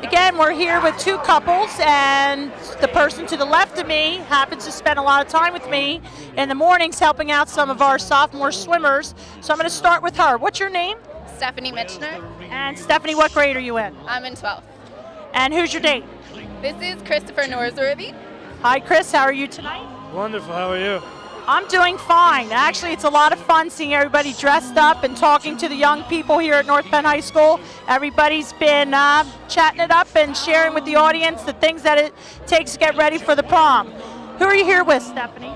Again, we're here with two couples, and the person to the left of me happens to spend a lot of time with me in the mornings helping out some of our sophomore swimmers. So I'm going to start with her. What's your name? Stephanie Mitchner. And Stephanie, what grade are you in? I'm in 12th. And who's your date? This is Christopher Norsworthy. Hi, Chris. How are you tonight? Wonderful. How are you? I'm doing fine. Actually, it's a lot of fun seeing everybody dressed up and talking to the young people here at North Penn High School. Everybody's been chatting it up and sharing with the audience the things that it takes to get ready for the prom. Who are you here with, Stephanie?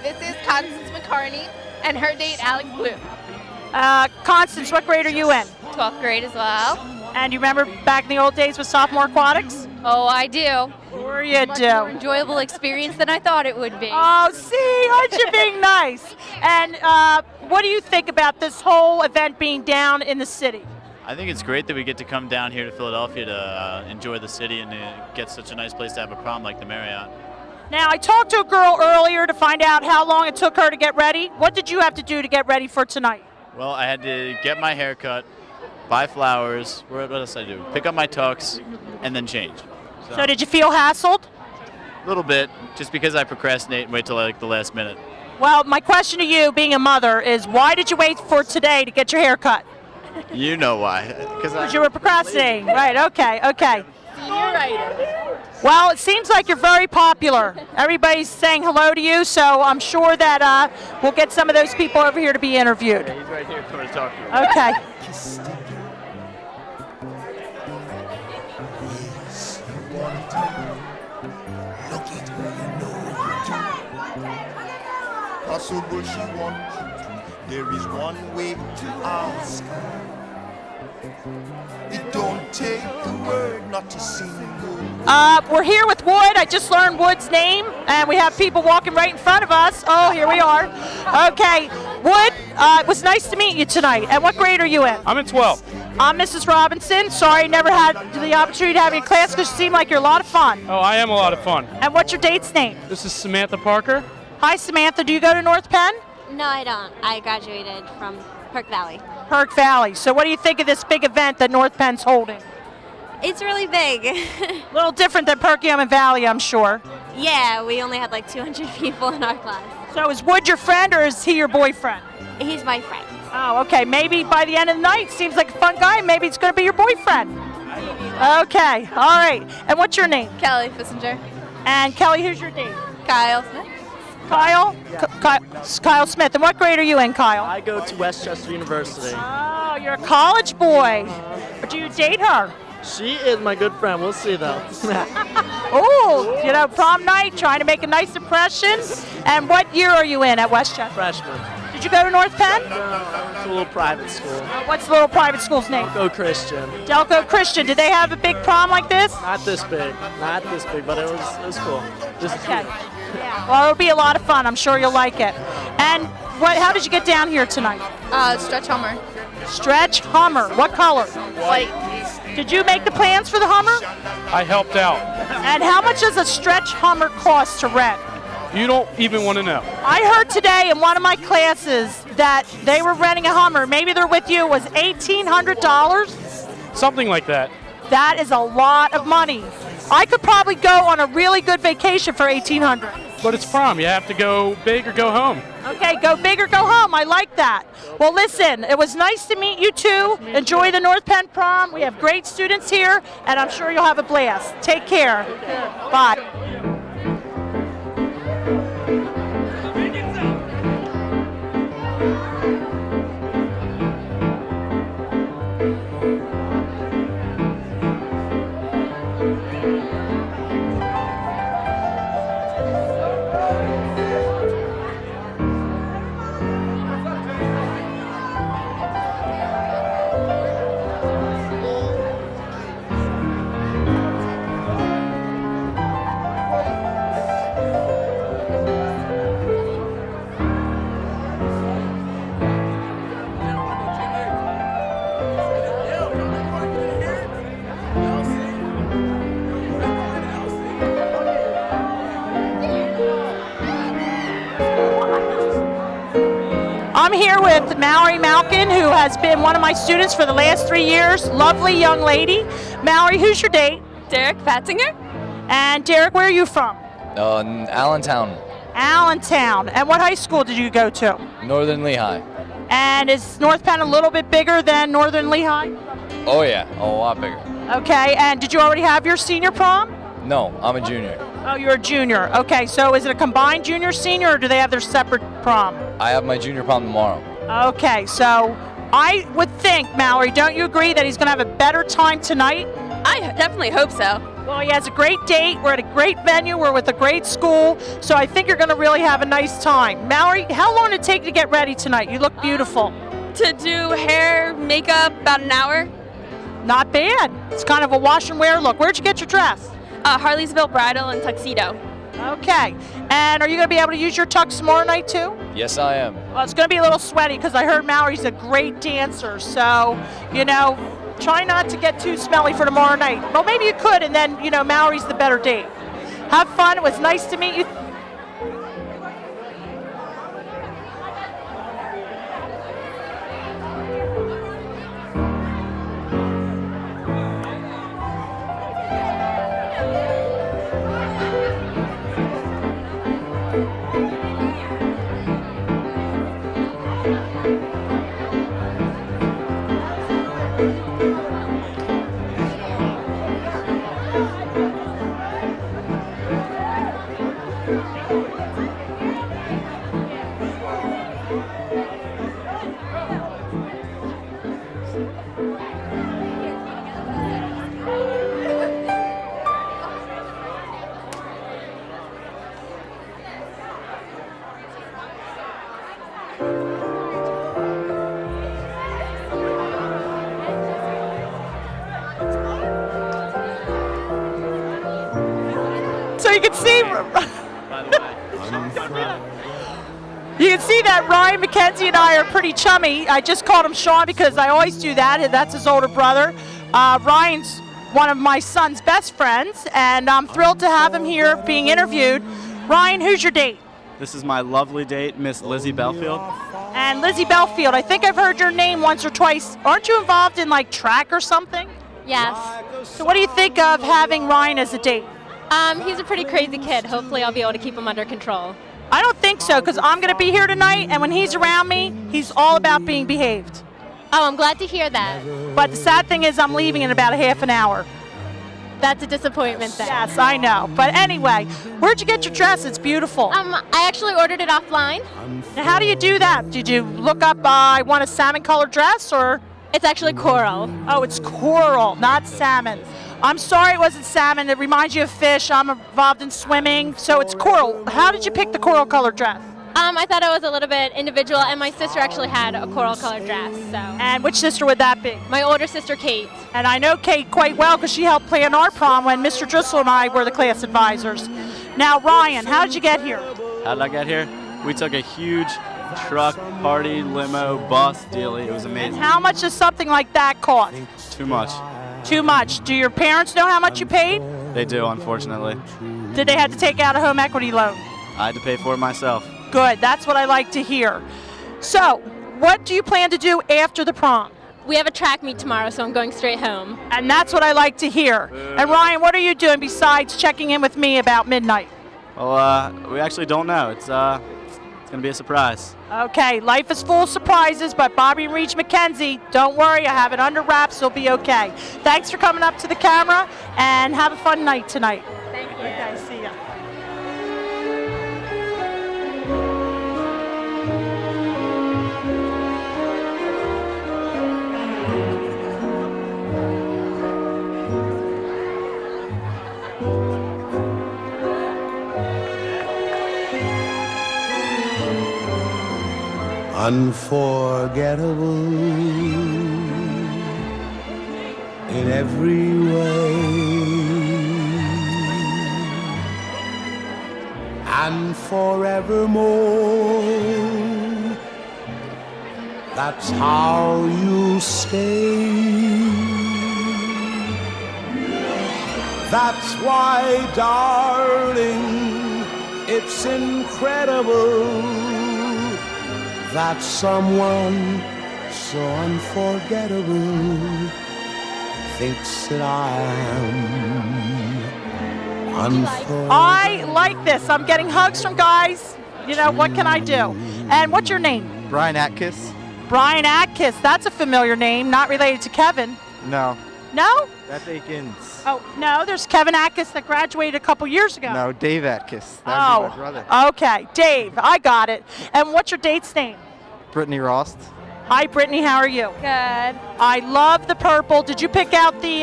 This is Constance McCarney and her date, Alex Blue. Constance, what grade are you in? 12th grade as well. And you remember back in the old days with sophomore aquatics? Oh, I do. Sure you Much do. more enjoyable experience than I thought it would be. Oh, see, aren't you being nice? And what do you think about this whole event being down in the city? I think it's great that we get to come down here to Philadelphia to enjoy the city and to get such a nice place to have a prom like the Marriott. Now, I talked to a girl earlier to find out how long it took her to get ready. What did you have to do to get ready for tonight? Well, I had to get my hair cut, buy flowers, what else did I do? Pick up my tux, and then change. So did you feel hassled? A little bit, just because I procrastinate and wait till like the last minute. Well, my question to you, being a mother, is why did you wait for today to get your hair cut? You know why. Because you were procrastinating. Right, okay. Senior writer. Well, it seems like you're very popular. Everybody's saying hello to you, so I'm sure that we'll get some of those people over here to be interviewed. Yeah, he's right here to talk to you. Okay. Possible she wants to. There is one way to ask. It don't take a word not to sing. We're here with Wood. I just learned Wood's name, and we have people walking right in front of us. Oh, here we are. Okay, Wood, it was nice to meet you tonight. And what grade are you in? I'm in 12th. I'm Mrs. Robinson. Sorry I never had the opportunity to have you in class because you seem like you're a lot of fun. Oh, I am a lot of fun. And what's your date's name? This is Samantha Parker. Hi, Samantha. Do you go to North Penn? No, I don't. I graduated from Park Valley. Park Valley. So what do you think of this big event that North Penn's holding? It's really big. A little different than Perkiomen Valley, I'm sure. Yeah, we only had like 200 people in our class. So is Wood your friend or is he your boyfriend? He's my friend. Oh, okay. Maybe by the end of the night, seems like a fun guy. Maybe it's going to be your boyfriend. Okay. All right. And what's your name? Kelly Fissinger. And Kelly, who's your date? Kyle Smith. Kyle? Kyle Smith. And what grade are you in, Kyle? I go to Westchester University. Oh, you're a college boy. But do you date her? She is my good friend. We'll see, though. Oh, you know, prom night, trying to make a nice impression. And what year are you in at Westchester? Freshman. Did you go to North Penn? No, it's a little private school. What's the little private school's name? Delco Christian. Delco Christian. Did they have a big prom like this? Not this big, but it was cool. Just Okay. Well, it'll be a lot of fun. I'm sure you'll like it. And how did you get down here tonight? Stretch Hummer. Stretch Hummer. What color? White. Did you make the plans for the Hummer? I helped out. And how much does a Stretch Hummer cost to rent? You don't even want to know. I heard today in one of my classes that they were renting a Hummer. Maybe they're with you. It was $1,800. Something like that. That is a lot of money. I could probably go on a really good vacation for $1,800. But it's prom. You have to go big or go home. Okay, go big or go home. I like that. Well, listen, it was nice to meet you two. Enjoy the North Penn prom. We have great students here, and I'm sure you'll have a blast. Take care. Bye. I'm here with Mallory Malkin, who has been one of my students for the last 3 years. Lovely young lady. Mallory, who's your date? Derek Fatzinger. And Derek, where are you from? Allentown, Allentown. And what high school did you go to? Northern Lehigh. And is North Penn a little bit bigger than Northern Lehigh? Oh yeah, a lot bigger. Okay, and did you already have your senior prom? No, I'm a junior. Oh, you're a junior. Okay, so is it a combined junior-senior, or do they have their separate prom? I have my junior prom tomorrow. Okay, so I would think, Mallory, don't you agree that he's going to have a better time tonight? I definitely hope so. Well, he has a great date. We're at a great venue. We're with a great school. So I think you're going to really have a nice time. Mallory, how long did it take to get ready tonight? You look beautiful. To do hair, makeup, about an hour. Not bad. It's kind of a wash and wear look. Where'd you get your dress? Harleysville bridal and tuxedo. Okay. And are you going to be able to use your tux tomorrow night too? Yes, I am. Well, it's going to be a little sweaty because I heard Mallory's a great dancer. So, you know, try not to get too smelly for tomorrow night. Well, maybe you could, and then, you know, Mallory's the better date. Have fun. It was nice to meet you. So you can see, you can see that Ryan McKenzie and I are pretty chummy. I just called him Sean because I always do that, and that's his older brother. Ryan's one of my son's best friends, and I'm thrilled to have him here being interviewed. Ryan, who's your date? This is my lovely date, Miss Lizzie Belfield. And Lizzie Belfield, I think I've heard your name once or twice. Aren't you involved in like track or something? Yes. So what do you think of having Ryan as a date? He's a pretty crazy kid. Hopefully I'll be able to keep him under control. I don't think so, because I'm going to be here tonight, and when he's around me, he's all about being behaved. Oh, I'm glad to hear that. But the sad thing is I'm leaving in about a half an hour. That's a disappointment then. Yes, I know. But anyway, where'd you get your dress? It's beautiful. I actually ordered it offline. Now, how do you do that? Did you look up, I want a salmon colored dress, or? It's actually coral. Oh, it's coral, not salmon. I'm sorry it wasn't salmon. It reminds you of fish. I'm involved in swimming, so it's coral. How did you pick the coral colored dress? I thought it was a little bit individual, and my sister actually had a coral colored dress. So. And which sister would that be? My older sister, Kate. And I know Kate quite well because she helped plan our prom when Mr. Driscoll and I were the class advisors. Now, Ryan, how did you get here? How did I get here? We took a huge truck, party, limo, bus, dealie. It was amazing. And how much does something like that cost? Too much. Too much. Do your parents know how much you paid? They do, unfortunately. Did they have to take out a home equity loan? I had to pay for it myself. Good. That's what I like to hear. So, what do you plan to do after the prom? We have a track meet tomorrow, so I'm going straight home. And that's what I like to hear. And Ryan, what are you doing besides checking in with me about midnight? Well, we actually don't know. It's going to be a surprise. Okay, life is full of surprises, but Bobby and Reach McKenzie, don't worry, I have it under wraps, it'll be okay. Thanks for coming up to the camera, and have a fun night tonight. Thank you. Okay, see ya. Unforgettable in every way, and forevermore, that's how you stay. That's why, darling, it's incredible that someone so unforgettable thinks that I am unforgettable. I like this. I'm getting hugs from guys. You know, what can I do? And what's your name? Brian Atkiss. Brian Atkiss. That's a familiar name, not related to Kevin. No. No? That's Akins. Oh, no, there's Kevin Atkiss that graduated a couple years ago. No, Dave Atkiss. That would be my brother. Okay, Dave, I got it. And what's your date's name? Brittany Rost. Hi, Brittany, how are you? Good. I love the purple. Did you pick out the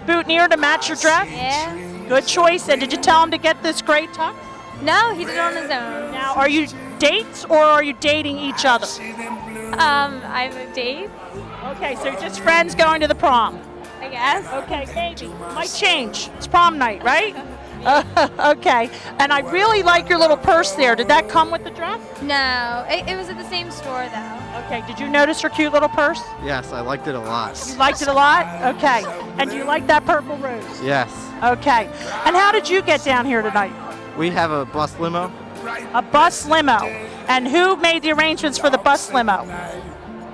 boutonniere to match your dress? Yeah. Good choice. And did you tell him to get this gray tux? No, he did it on his own. Now, are you dates or are you dating each other? I'm a date. Okay, so you're just friends going to the prom. I guess. Okay, maybe. Might change. It's prom night, right? Okay. And I really like your little purse there. Did that come with the dress? No, it was at the same store though. Okay, did you notice her cute little purse? Yes, I liked it a lot. You liked it a lot? Okay. And do you like that purple rose? Yes. Okay. And how did you get down here tonight? We have a bus limo. A bus limo. And who made the arrangements for the bus limo?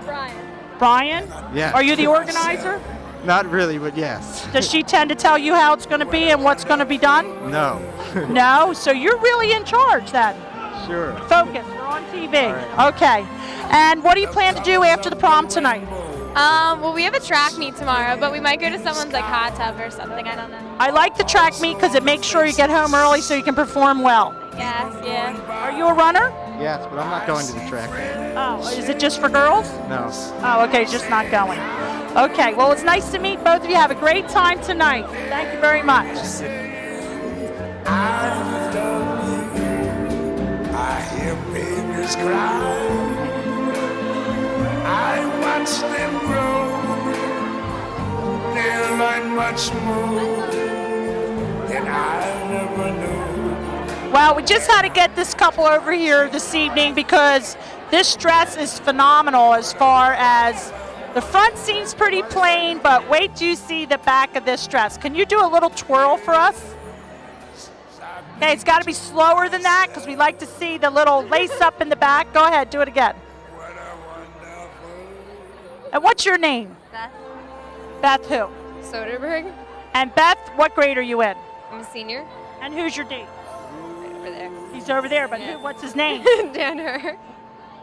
Brian. Brian? Yeah. Are you the organizer? Not really, but yes. Does she tend to tell you how it's going to be and what's going to be done? No. No? So you're really in charge then? Sure. Focus. We're on TV. Okay. And what do you plan to do after the prom tonight? Well, we have a track meet tomorrow, but we might go to someone's like hot tub or something. I don't know. I like the track meet because it makes sure you get home early so you can perform well. Yes, yeah. Are you a runner? Yes, but I'm not going to the track. Oh, is it just for girls? No. Oh, okay, just not going. Okay, well, it's nice to meet both of you. Have a great time tonight. Thank you very much. I hear babies cry. I watch them grow. They learn much more than I ever knew. Well, we just had to get this couple over here this evening because this dress is phenomenal as far as the front seems pretty plain, but wait till you see the back of this dress. Can you do a little twirl for us? Okay, it's got to be slower than that because we like to see the little lace up in the back. Go ahead, do it again. And what's your name? Beth. Beth who? Soderberg. And Beth, what grade are you in? I'm a senior. And who's your date? Right over there. He's over there, but who, what's his name? Dan Herr.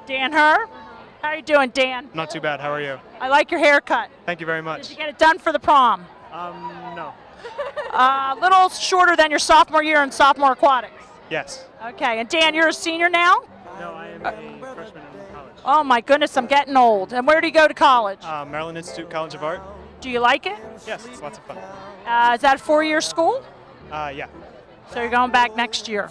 Dan Herr? How are you doing, Dan? Not too bad. How are you? I like your haircut. Thank you very much. Did you get it done for the prom? No. A little shorter than your sophomore year in sophomore aquatics. Yes. Okay, and Dan, you're a senior now? No, I am a freshman in college. Oh my goodness, I'm getting old. And where do you go to college? Maryland Institute College of Art. Do you like it? Yes, it's lots of fun. Is that a 4-year school? Yeah. So you're going back next year.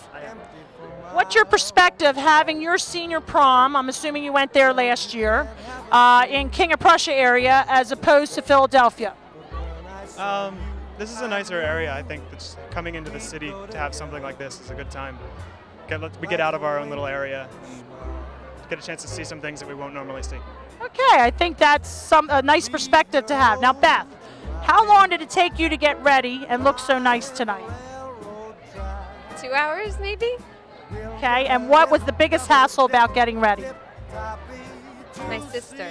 What's your perspective having your senior prom, I'm assuming you went there last year, in King of Prussia area as opposed to Philadelphia? This is a nicer area. I think that's coming into the city to have something like this is a good time. We get out of our own little area and get a chance to see some things that we won't normally see. Okay, I think that's a nice perspective to have. Now, Beth, how long did it take you to get ready and look so nice tonight? 2 hours, maybe? Okay, and what was the biggest hassle about getting ready? My sister.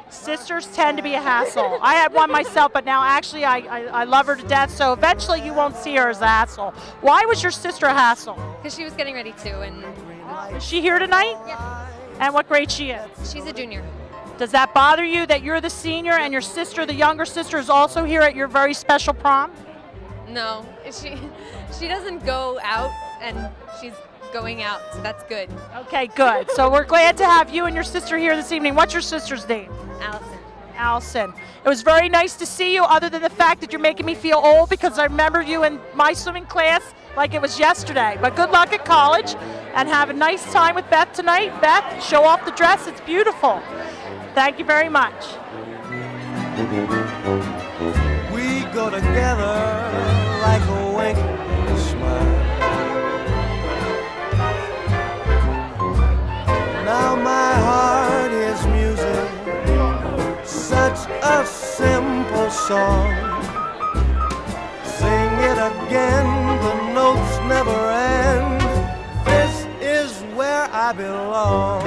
Sisters tend to be a hassle. I had one myself, but now actually I love her to death, so eventually you won't see her as a hassle. Why was your sister a hassle? Because she was getting ready too, and Is she here tonight? yeah, And what grade she in? she's a junior. Does that bother you that you're the senior and your sister, the younger sister, is also here at your very special prom? No, she doesn't go out, and she's going out, so that's good. Okay, good. So we're glad to have you and your sister here this evening. What's your sister's name? Allison. Allison. It was very nice to see you, other than the fact that you're making me feel old because I remember you in my swimming class like it was yesterday. But good luck at college and have a nice time with Beth tonight. Beth, show off the dress. It's beautiful. Thank you very much. We go together like a wink and a smile. Now my heart is music, such a simple song. Sing it again, the notes never end. This is where I belong.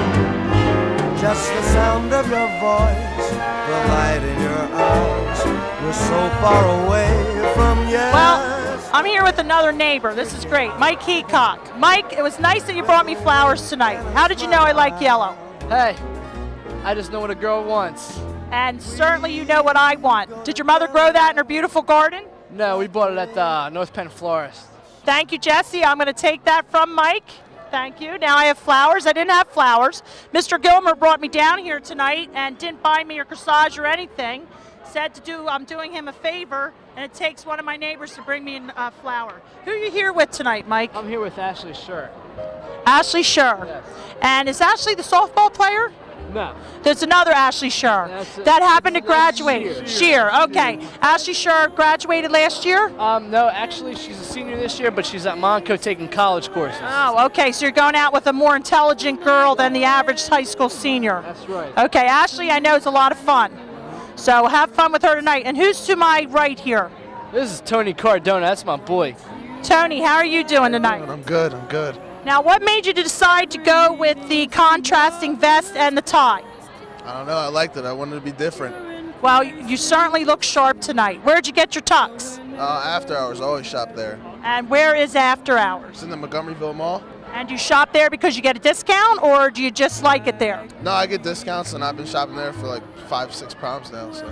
Just the sound of your voice, the light in your eyes. We're so far away from yes. Well, I'm here with another neighbor. This is great. Mike Heacock. Mike, it was nice that you brought me flowers tonight. How did you know I like yellow? Hey, I just know what a girl wants. And certainly you know what I want. Did your mother grow that in her beautiful garden? No, we bought it at the North Penn Florist. Thank you, Jesse. I'm going to take that from Mike. Thank you. Now I have flowers. I didn't have flowers. Mr. Gilmer brought me down here tonight and didn't buy me a corsage or anything. Said I'm doing him a favor, and it takes one of my neighbors to bring me a flower. Who are you here with tonight, Mike? I'm here with Ashley Scher. Ashley Scher. Yes. And is Ashley the softball player? No. There's another Ashley Scher that happened to graduate. Shear. Okay. Ashley Scher graduated last year? No, actually, she's a senior this year, but she's at Monaco taking college courses. Oh, okay. So you're going out with a more intelligent girl than the average high school senior. That's right. Okay. Ashley, I know, is a lot of fun. So have fun with her tonight. And who's to my right here? This is Tony Cardona. That's my boy. Tony, how are you doing tonight? I'm good. I'm good. Now, what made you decide to go with the contrasting vest and the tie? I don't know. I liked it. I wanted to be different. Well, you certainly look sharp tonight. Where'd you get your tux? After hours, I always shop there. And where is after hours? It's in the Montgomeryville Mall. And you shop there because you get a discount, or do you just like it there? No, I get discounts, and I've been shopping there for like 5-6 proms now. So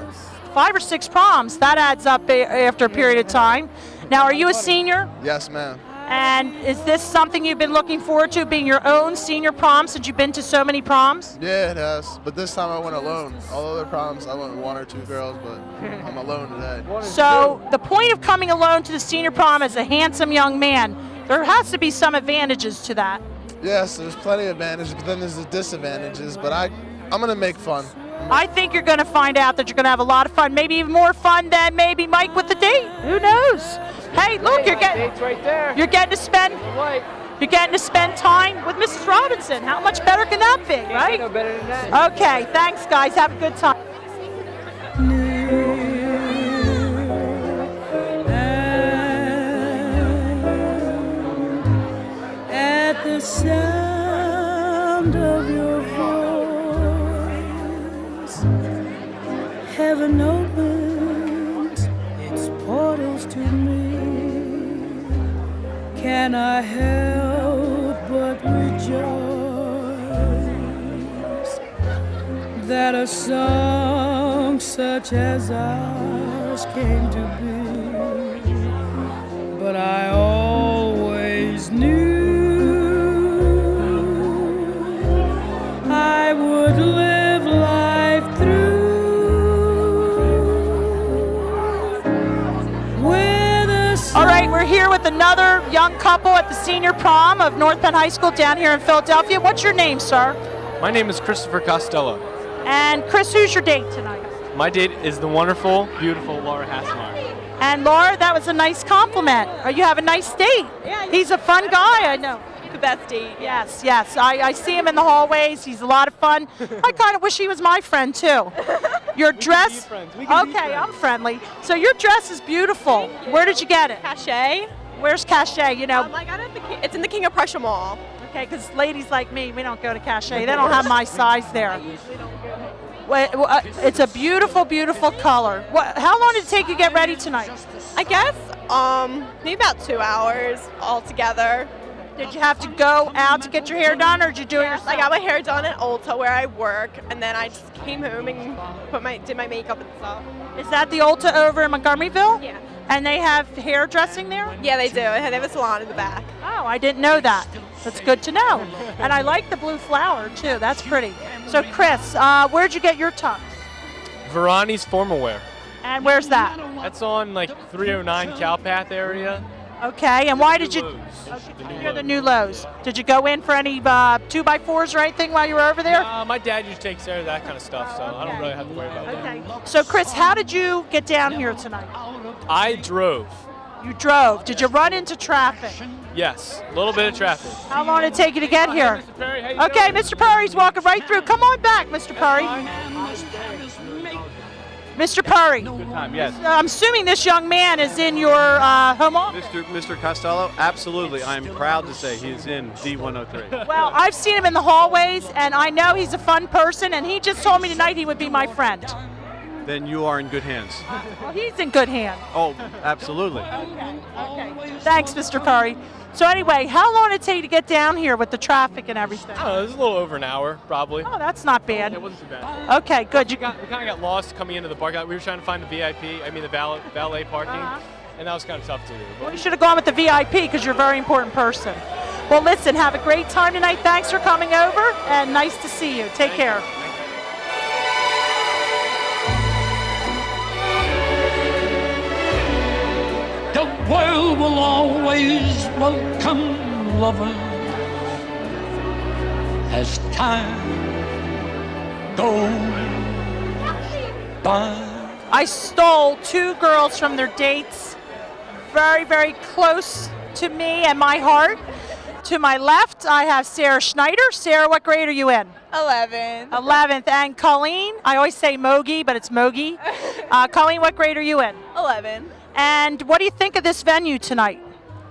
5 or 6 proms. That adds up after a period of time. Now, are you a senior? yes, ma'am. And is this something you've been looking forward to, being your own senior prom, since you've been to so many proms? Yeah, it has. But this time I went alone. All other proms, I went with 1 or 2 girls, but I'm alone today. So the point of coming alone to the senior prom as a handsome young man, there has to be some advantages to that. Yes, there's plenty of advantages, but then there's the disadvantages. But I'm going to make fun. I think you're going to find out that you're going to have a lot of fun, maybe even more fun than maybe Mike with the date. Who knows? Hey, look, you're getting right there. You're getting to spend time with Mrs. Robinson. How much better can that be, right? No better than that. Okay, thanks, guys. Have a good time. At the sound of your voice, heaven opens its portals to me. Can I help but rejoice that a song such as ours came to be? But I always knew I would young couple at the senior prom of North Penn High School down here in Philadelphia. What's your name, sir? My name is Christopher Costello. And Chris, who's your date tonight? My date is the wonderful, beautiful Laura Hassmeyer. And Laura, that was a nice compliment. You have a nice date. Yeah, he's a fun guy, I know. The best date. Yes, yes. I see him in the hallways. He's a lot of fun. I kind of wish he was my friend, too. Your dress. Okay, I'm friendly. So your dress is beautiful. Where did you get it? Cachet. Where's Cachet? You know. I got it at it's in the King of Prussia Mall. Okay, because ladies like me, we don't go to Cachet. They don't have my size there. It's a beautiful, beautiful color. How long did it take you to get ready tonight? I guess maybe about 2 hours altogether. Did you have to go out to get your hair done, or did you do it yourself? I got my hair done at Ulta where I work, and then I just came home and did my makeup and stuff. Is that the Ulta over in Montgomeryville? Yeah. And they have hairdressing there? Yeah, they do. They have a salon in the back. Oh, I didn't know that. That's good to know. And I like the blue flower, too. That's pretty. So, Chris, where'd you get your tux? Verani's Formal Wear. And where's that? That's on like 309 Cowpath area. Okay, and why did you? You're the new Lowe's. Did you go in for any 2x4s or anything while you were over there? My dad usually takes care of that kind of stuff, so I don't really have to worry about that. Okay. So, Chris, how did you get down here tonight? I drove. You drove. Did you run into traffic? Yes, a little bit of traffic. How long did it take you to get here? Okay, Mr. Purry's walking right through. Come on back, Mr. Purry. Mr. Purry. Good time, yes. I'm assuming this young man is in your home office. Mr. Costello, absolutely. I'm proud to say he is in D103. Well, I've seen him in the hallways, and I know he's a fun person, and he just told me tonight he would be my friend. Then you are in good hands. Well, he's in good hands. Oh, absolutely. Okay. Thanks, Mr. Purry. So anyway, how long did it take to get down here with the traffic and everything? I don't know, it was a little over an hour, probably. Oh, that's not bad. It wasn't too bad. Okay, good. We kind of got lost coming into the parking lot. We were trying to find the valet parking, and that was kind of tough to do. Well, you should have gone with the VIP because you're a very important person. Well, listen, have a great time tonight. Thanks for coming over, and nice to see you. Take care. The world will always welcome lovers as time goes by. I stole 2 girls from their dates, very, very close to me and my heart. To my left, I have Sarah Schneider. Sarah, what grade are you in? 11. 11th. And Colleen, I always say Mogi, but it's Mogi. Colleen, what grade are you in? 11. And what do you think of this venue tonight?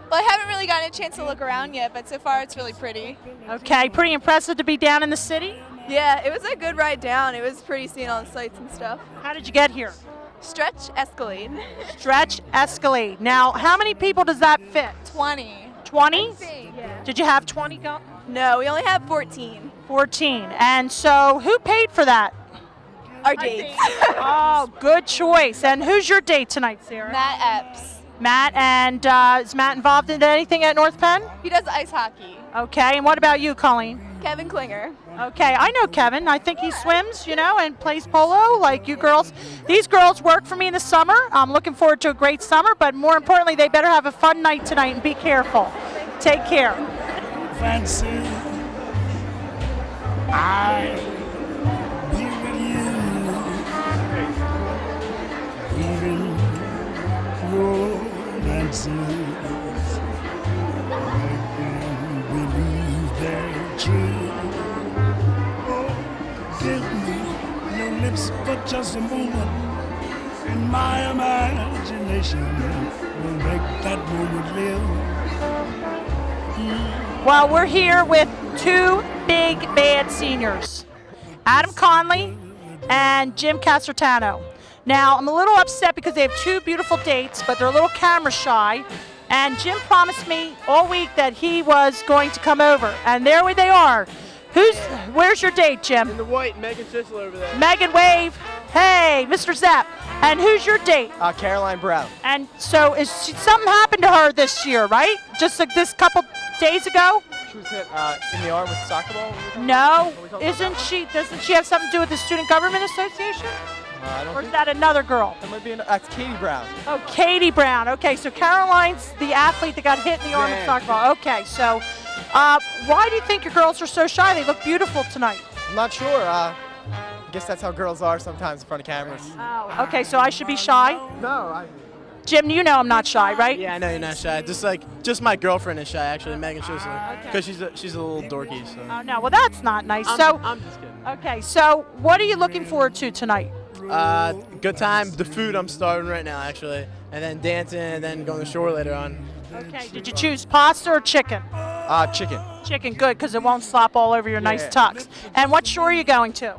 Well, I haven't really gotten a chance to look around yet, but so far it's really pretty. Okay, pretty impressive to be down in the city? Yeah, it was a good ride down. It was pretty seeing all the sights and stuff. How did you get here? Stretch Escalade. Stretch Escalade. Now, how many people does that fit? 20. 20? Yeah. Did you have 20 go? No, we only have 14. 14. And so who paid for that? Our dates. Oh, good choice. And who's your date tonight, Sarah? Matt Epps. Matt, and is Matt involved in anything at North Penn? He does ice hockey. Okay, and what about you, Colleen? Kevin Klinger. Okay, I know Kevin. I think he swims, and plays polo like you girls. These girls work for me in the summer. I'm looking forward to a great summer, but more importantly, they better have a fun night tonight and be careful. Take care. Fancy, I be with you, even romances, make them believe they're true. Oh, give me your lips for just a moment, and my imagination will make that moment live. Well, we're here with 2 big bad seniors, Adam Conley and Jim Casertano. Now, I'm a little upset because they have 2 beautiful dates, but they're a little camera shy. And Jim promised me all week that he was going to come over, and there they are. Where's your date, Jim? In the white, Megan Sissel over there. Megan, wave. Hey, Mr. Zapp. And who's your date? Caroline Brown. And so something happened to her this year, right? Just like this couple days ago? She was hit in the arm with a soccer ball? No. Doesn't she have something to do with the Student Government Association? Or is that another girl? That might be that's Katie Brown. Oh, Katie Brown. Okay, so Caroline's the athlete that got hit in the arm in soccer ball. Okay, so why do you think your girls are so shy? They look beautiful tonight. I'm not sure. I guess that's how girls are sometimes in front of cameras. Oh, okay, so I should be shy? No, Jim, you know I'm not shy, right? Yeah, I know you're not shy. Just my girlfriend is shy, actually, Megan Schuster, because she's a little dorky. So. Oh no, well that's not nice. I'm just kidding. Okay, so what are you looking forward to tonight? Good time. The food I'm starving right now, actually, and then dancing, and then going to the shore later on. Okay, did you choose pasta or chicken? Chicken. Chicken, good, because it won't slop all over your nice tux. And what shore are you going to?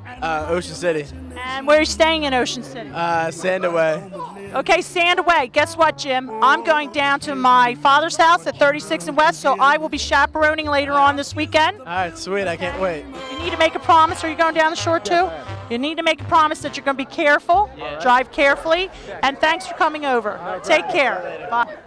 Ocean City. And where are you staying in Ocean City? Sandaway. Okay, Sandaway. Guess what, Jim? I'm going down to my father's house at 36 and West, so I will be chaperoning later on this weekend. All right, sweet. I can't wait. You need to make a promise. Are you going down the shore too? You need to make a promise that you're going to be careful, drive carefully, and thanks for coming over. Take care. Bye.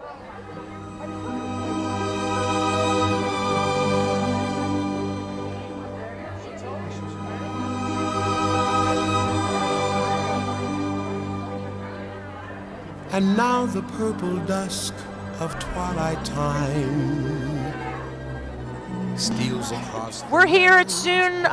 And now the purple dusk of twilight time steals across. We're here at Soon,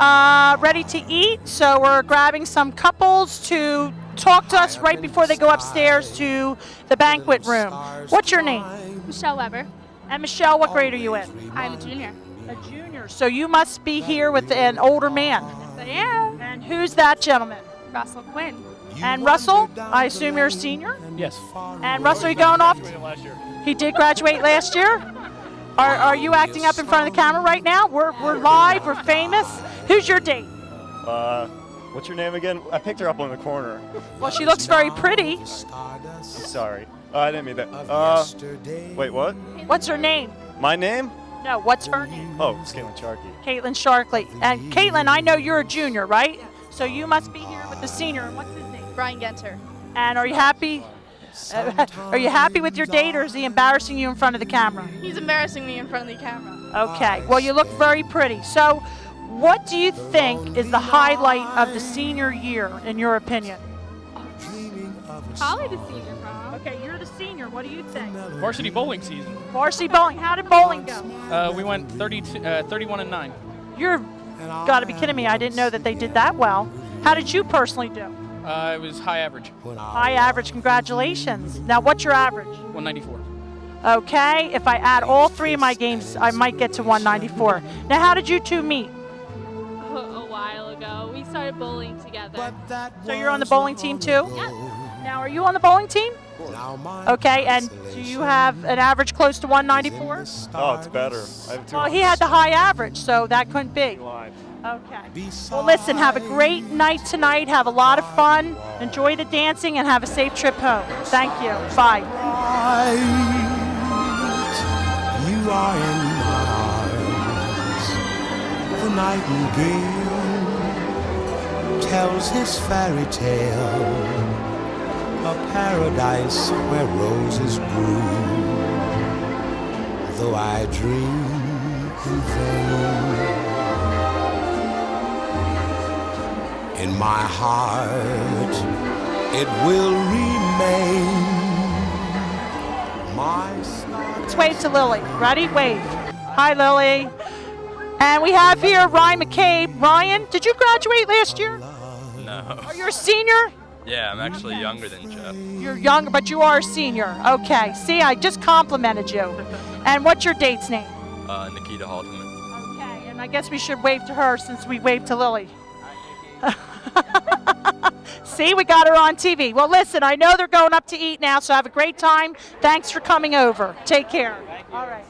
ready to eat, so we're grabbing some couples to talk to us right before they go upstairs to the banquet room. What's your name? Michelle Weber. And Michelle, what grade are you in? I'm a junior. A junior. So you must be here with an older man. Yes, I am. And who's that gentleman? Russell Quinn. And Russell, I assume you're a senior? Yes. And Russell, you going off? Last year. He did graduate last year? Are you acting up in front of the camera right now? We're live, we're famous. Who's your date? What's your name again? I picked her up on the corner. Well, she looks very pretty. I'm sorry. I didn't mean that. Wait, what? What's her name? My name? No, what's her name? Oh, it's Caitlin Sharkey. Caitlin Sharkley. And Caitlin, I know you're a junior, right? So you must be here with the senior. And what's his name? Brian Genter. And are you happy? Are you happy with your date, or is he embarrassing you in front of the camera? He's embarrassing me in front of the camera. Okay. Well, you look very pretty. So, what do you think is the highlight of the senior year, in your opinion? Probably the senior prom. Okay, you're the senior. What do you think? Varsity bowling season. Varsity bowling. How did bowling go? We went 31 and 9. You're got to be kidding me. I didn't know that they did that well. How did you personally do? It was high average. High average. Congratulations. Now, what's your average? 194. Okay. If I add all three of my games, I might get to 194. Now, how did you two meet? A while ago. We started bowling together. So you're on the bowling team too? Yes. Now, are you on the bowling team? Okay, and do you have an average close to 194? Oh, it's better. I have two. Well, he had the high average, so that couldn't be. Okay. Well, listen, have a great night tonight. Have a lot of fun. Enjoy the dancing and have a safe trip home. Thank you. Bye. You are in my arms. The nightingale tells his fairy tale, a paradise where roses bloom. Though I dream in vain, in my heart it will remain. Let's wave to Lily. Ready? Wave. Hi, Lily. And we have here Ryan McCabe. Ryan, did you graduate last year? No. Are you a senior? Yeah, I'm actually younger than Jeff. You're younger, but you are a senior. Okay. See, I just complimented you. And what's your date's name? Nikita Haldeman. Okay, and I guess we should wave to her since we waved to Lily. See, we got her on TV. Well, listen, I know they're going up to eat now, so have a great time. Thanks for coming over. Take care. All right.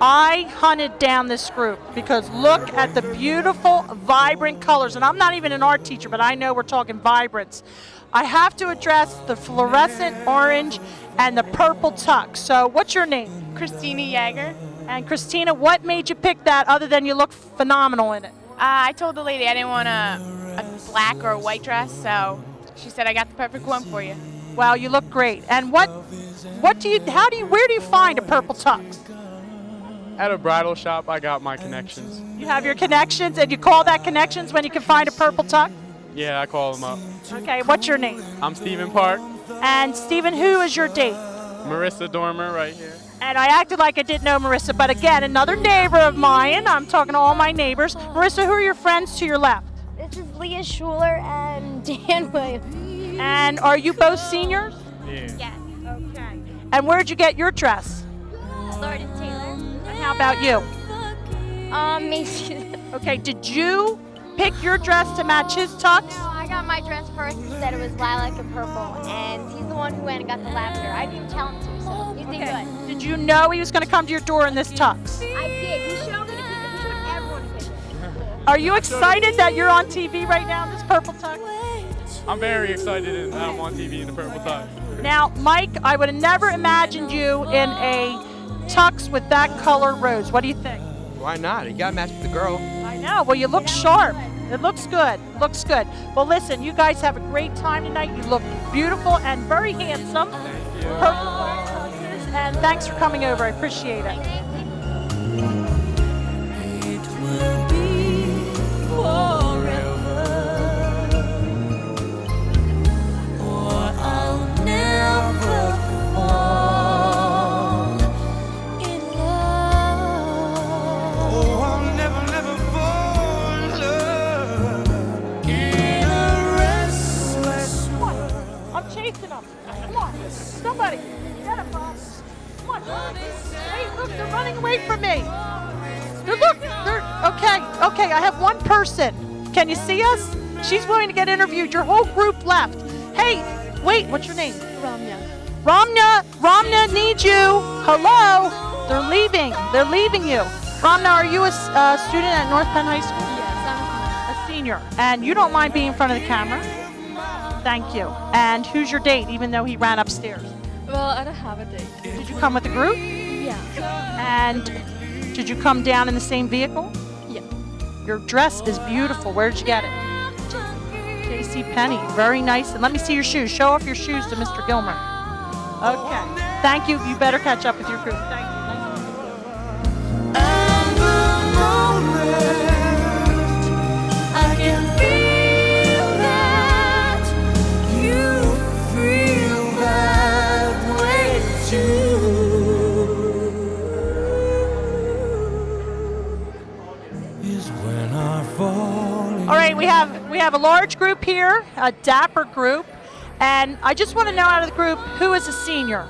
I hunted down this group because look at the beautiful, vibrant colors. And I'm not even an art teacher, but I know we're talking vibrance. I have to address the fluorescent orange and the purple tux. So what's your name? Christina Yeager. And Christina, what made you pick that other than you look phenomenal in it? I told the lady I didn't want a black or a white dress, so she said I got the perfect one for you. Wow, you look great. And where do you find a purple tux? At a bridal shop, I got my connections. You have your connections, and you call that connections when you can find a purple tux? Yeah, I call them up. Okay, what's your name? I'm Stephen Park. And Stephen, who is your date? Marissa Dormer right here. And I acted like I didn't know Marissa, but again, another neighbor of mine. I'm talking to all my neighbors. Marissa, who are your friends to your left? This is Leah Schuler and Dan Williams. And are you both seniors? Yeah. Yes. Okay. And where'd you get your dress? Lord and Taylor. And how about you? Macy's. Okay, did you pick your dress to match his tux? No, I got my dress first. He said it was lilac and purple, and he's the one who went and got the lavender. I didn't tell him to, so he did good. Did you know he was going to come to your door in this tux? I did. He showed me the picture. He showed everyone the picture. Are you excited that you're on TV right now in this purple tux? I'm very excited and I'm on TV in the purple tux. Now, Mike, I would have never imagined you in a tux with that color rose. What do you think? Why not? You got to match with the girl. I know. Well, you look sharp. It looks good. Looks good. Well, listen, you guys have a great time tonight. You look beautiful and very handsome. Thank you. Purple tuxes, and thanks for coming over. I appreciate it. It will be forever, or I'll never fall in love. Oh, I'll never, never fall in love in a restless world. I'm chasing them. Come on. Somebody. Get them, Bob. Come on. Hey, look, they're running away from me. Okay, I have one person. Can you see us? She's willing to get interviewed. Your whole group left. Hey, wait, what's your name? Ramya needs you. Hello. They're leaving you. Ramya, are you a student at North Penn High School? Yes, I'm A senior. And you don't mind being in front of the camera? Thank you. And who's your date, even though he ran upstairs? Well, I don't have a date. Did you come with the group? Yeah. And did you come down in the same vehicle? Yeah. Your dress is beautiful. Where did you get it? J.C. Penney. Very nice. And let me see your shoes. Show off your shoes to Mr. Gilmer. Okay. Thank you. You better catch up with your group. Thank you. I can feel that you feel that way too. Is when I fall. All right, we have a large group here, a dapper group, and I just want to know out of the group who is a senior.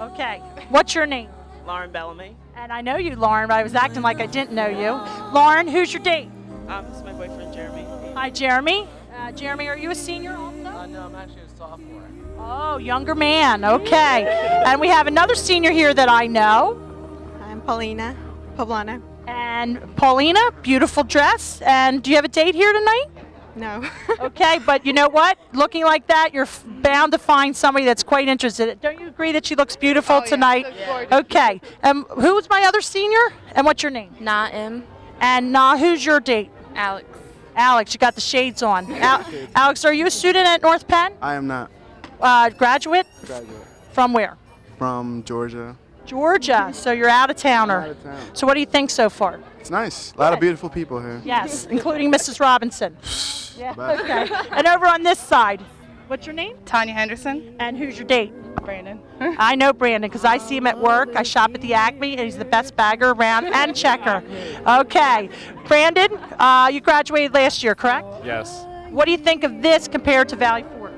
Okay. What's your name? Lauren Bellamy. And I know you, Lauren, but I was acting like I didn't know you. Lauren, who's your date? This is my boyfriend, Jeremy. Hi, Jeremy. Jeremy, are you a senior also? No, I'm actually a sophomore. Oh, younger man. Okay. And we have another senior here that I know. I'm Paulina Poblano. And Paulina, beautiful dress. And do you have a date here tonight? No. Okay, but you know what? Looking like that, you're bound to find somebody that's quite interested. Don't you agree that she looks beautiful tonight? Yeah. Okay. Who's my other senior? And what's your name? Naim. And who's your date? Alex. Alex, you got the shades on. Alex, are you a student at North Penn? I am not. Graduate? Graduate. From where? From Georgia. Georgia. So you're out of towner. Out of town. So what do you think so far? It's nice. A lot of beautiful people here. Yes, including Mrs. Robinson. Yeah. Okay. And over on this side, what's your name? Tanya Henderson. And who's your date? Brandon. I know Brandon because I see him at work. I shop at the Acme, and he's the best bagger around and checker. Okay. Brandon, you graduated last year, correct? Yes. What do you think of this compared to Valley Forge?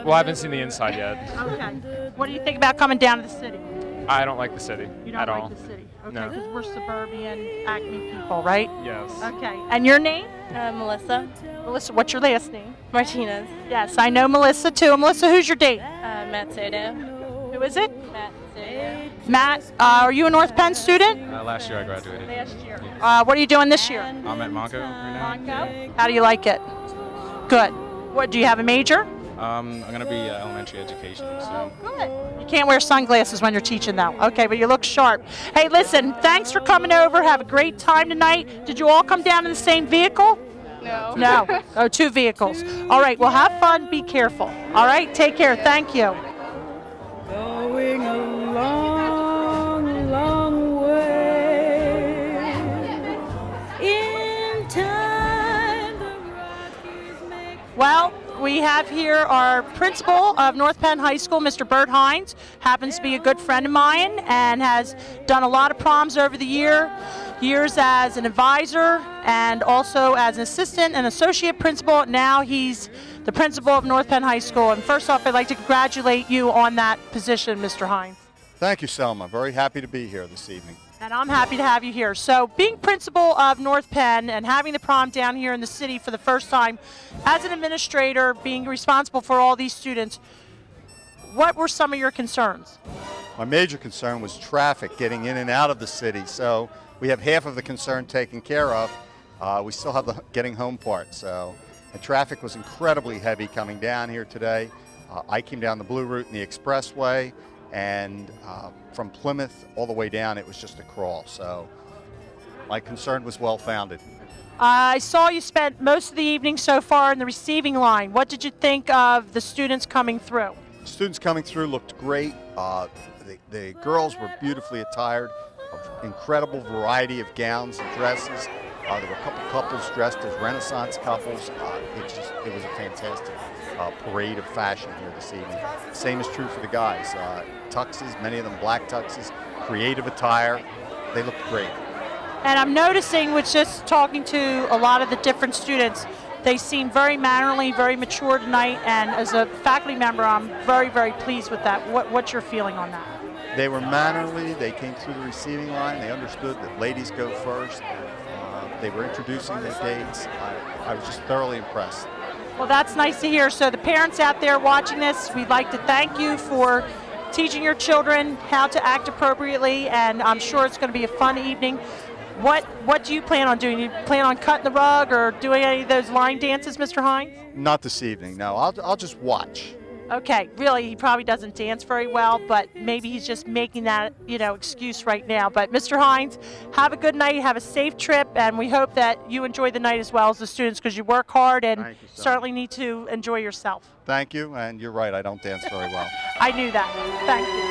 Well, I haven't seen the inside yet. Okay. What do you think about coming down to the city? I don't like the city You don't at like all. the city? Okay, No. because we're suburban Acme people, right? Yes. Okay. And your name? Melissa. Melissa, what's your last name? Martinez. Yes, I know Melissa too. Melissa, who's your date? Matt Soto. Who is it? Matt Soto. Matt, are you a North Penn student? Last year I graduated. Last year. What are you doing this year? I'm at Monco right now. Monco. How do you like it? Good. What, do you have a major? I'm going to be elementary education. So. Good. You can't wear sunglasses when you're teaching, though. Okay, but you look sharp. Hey, listen, thanks for coming over. Have a great time tonight. Did you all come down in the same vehicle? No. No. Oh, 2 vehicles. All right, well, have fun. Be careful. All right, take care. Thank you. Going a long, long way. In time, the Rockies make. Well, we have here our principal of North Penn High School, Mr. Bert Hines. Happens to be a good friend of mine and has done a lot of proms over the years as an advisor and also as an assistant and associate principal. Now he's the principal of North Penn High School. And first off, I'd like to congratulate you on that position, Mr. Hines. Thank you, Selma. Very happy to be here this evening. And I'm happy to have you here. So being principal of North Penn and having the prom down here in the city for the first time, as an administrator, being responsible for all these students, what were some of your concerns? My major concern was traffic getting in and out of the city. So we have half of the concern taken care of. We still have the getting home part. So the traffic was incredibly heavy coming down here today. I came down the Blue Route and the Expressway, and from Plymouth all the way down, it was just a crawl. So my concern was well-founded. I saw you spent most of the evening so far in the receiving line. What did you think of the students coming through? Students coming through looked great. The girls were beautifully attired, an incredible variety of gowns and dresses. There were a couple couples dressed as Renaissance couples. It was a fantastic parade of fashion here this evening. Same is true for the guys. Tuxes, many of them black tuxes, creative attire. They looked great. And I'm noticing with just talking to a lot of the different students, they seem very mannerly, very mature tonight, and as a faculty member, I'm very, very pleased with that. What's your feeling on that? They were mannerly. They came through the receiving line. They understood that ladies go first. They were introducing their dates. I was just thoroughly impressed. Well, that's nice to hear. So the parents out there watching this, we'd like to thank you for teaching your children how to act appropriately, and I'm sure it's going to be a fun evening. What do you plan on doing? You plan on cutting the rug or doing any of those line dances, Mr. Hines? Not this evening, no. I'll just watch. Okay, really, he probably doesn't dance very well, but maybe he's just making that, excuse right now. But Mr. Hines, have a good night, have a safe trip, and we hope that you enjoy the night as well as the students, because you work hard and certainly need to enjoy yourself. Thank you, and you're right, I don't dance very well. I knew that. Thank you.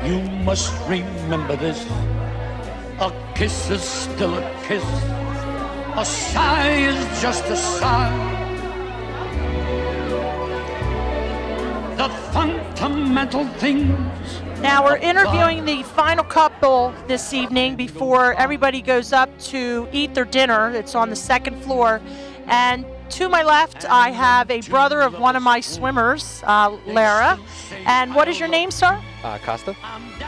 You must remember this. A kiss is still a kiss. A sigh is just a sigh. The fundamental things. Now we're interviewing the final couple this evening before everybody goes up to eat their dinner. It's on the second floor. And to my left, I have a brother of one of my swimmers, Lara. And what is your name, sir? Costa.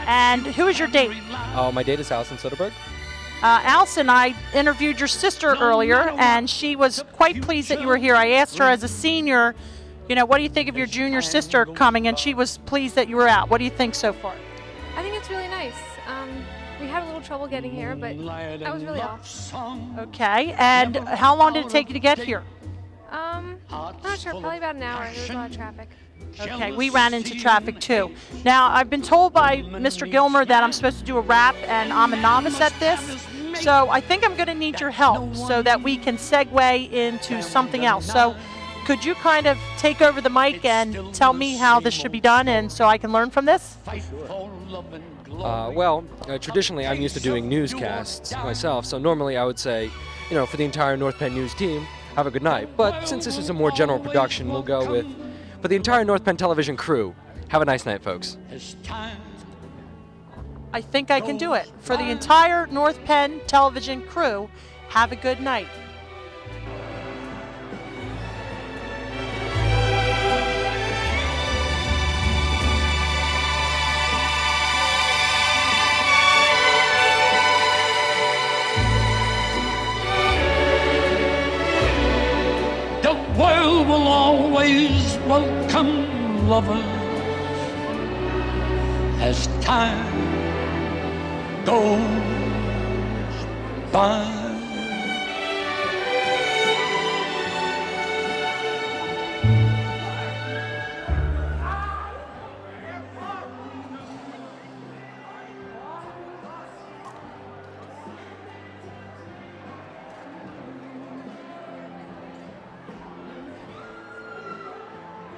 And who is your date? Oh, my date is Allison Soderberg. Allison, I interviewed your sister earlier, and she was quite pleased that you were here. I asked her as a senior, what do you think of your junior sister coming? And she was pleased that you were out. What do you think so far? I think it's really nice. We had a little trouble getting here, but that was really all. Okay, and how long did it take you to get here? I'm not sure, probably about an hour. There was a lot of traffic. Okay, we ran into traffic too. Now, I've been told by Mr. Gilmer that I'm supposed to do a rap, and I'm a novice at this. So I think I'm going to need your help so that we can segue into something else. So could you kind of take over the mic and tell me how this should be done, and so I can learn from this? Traditionally I'm used to doing newscasts myself, so normally I would say, for the entire North Penn News team, have a good night. But since this is a more general production, we'll go with, for the entire North Penn television crew, have a nice night, folks. I think I can do it. For the entire North Penn television crew, have a good night. The world will always welcome lovers as time goes Bye.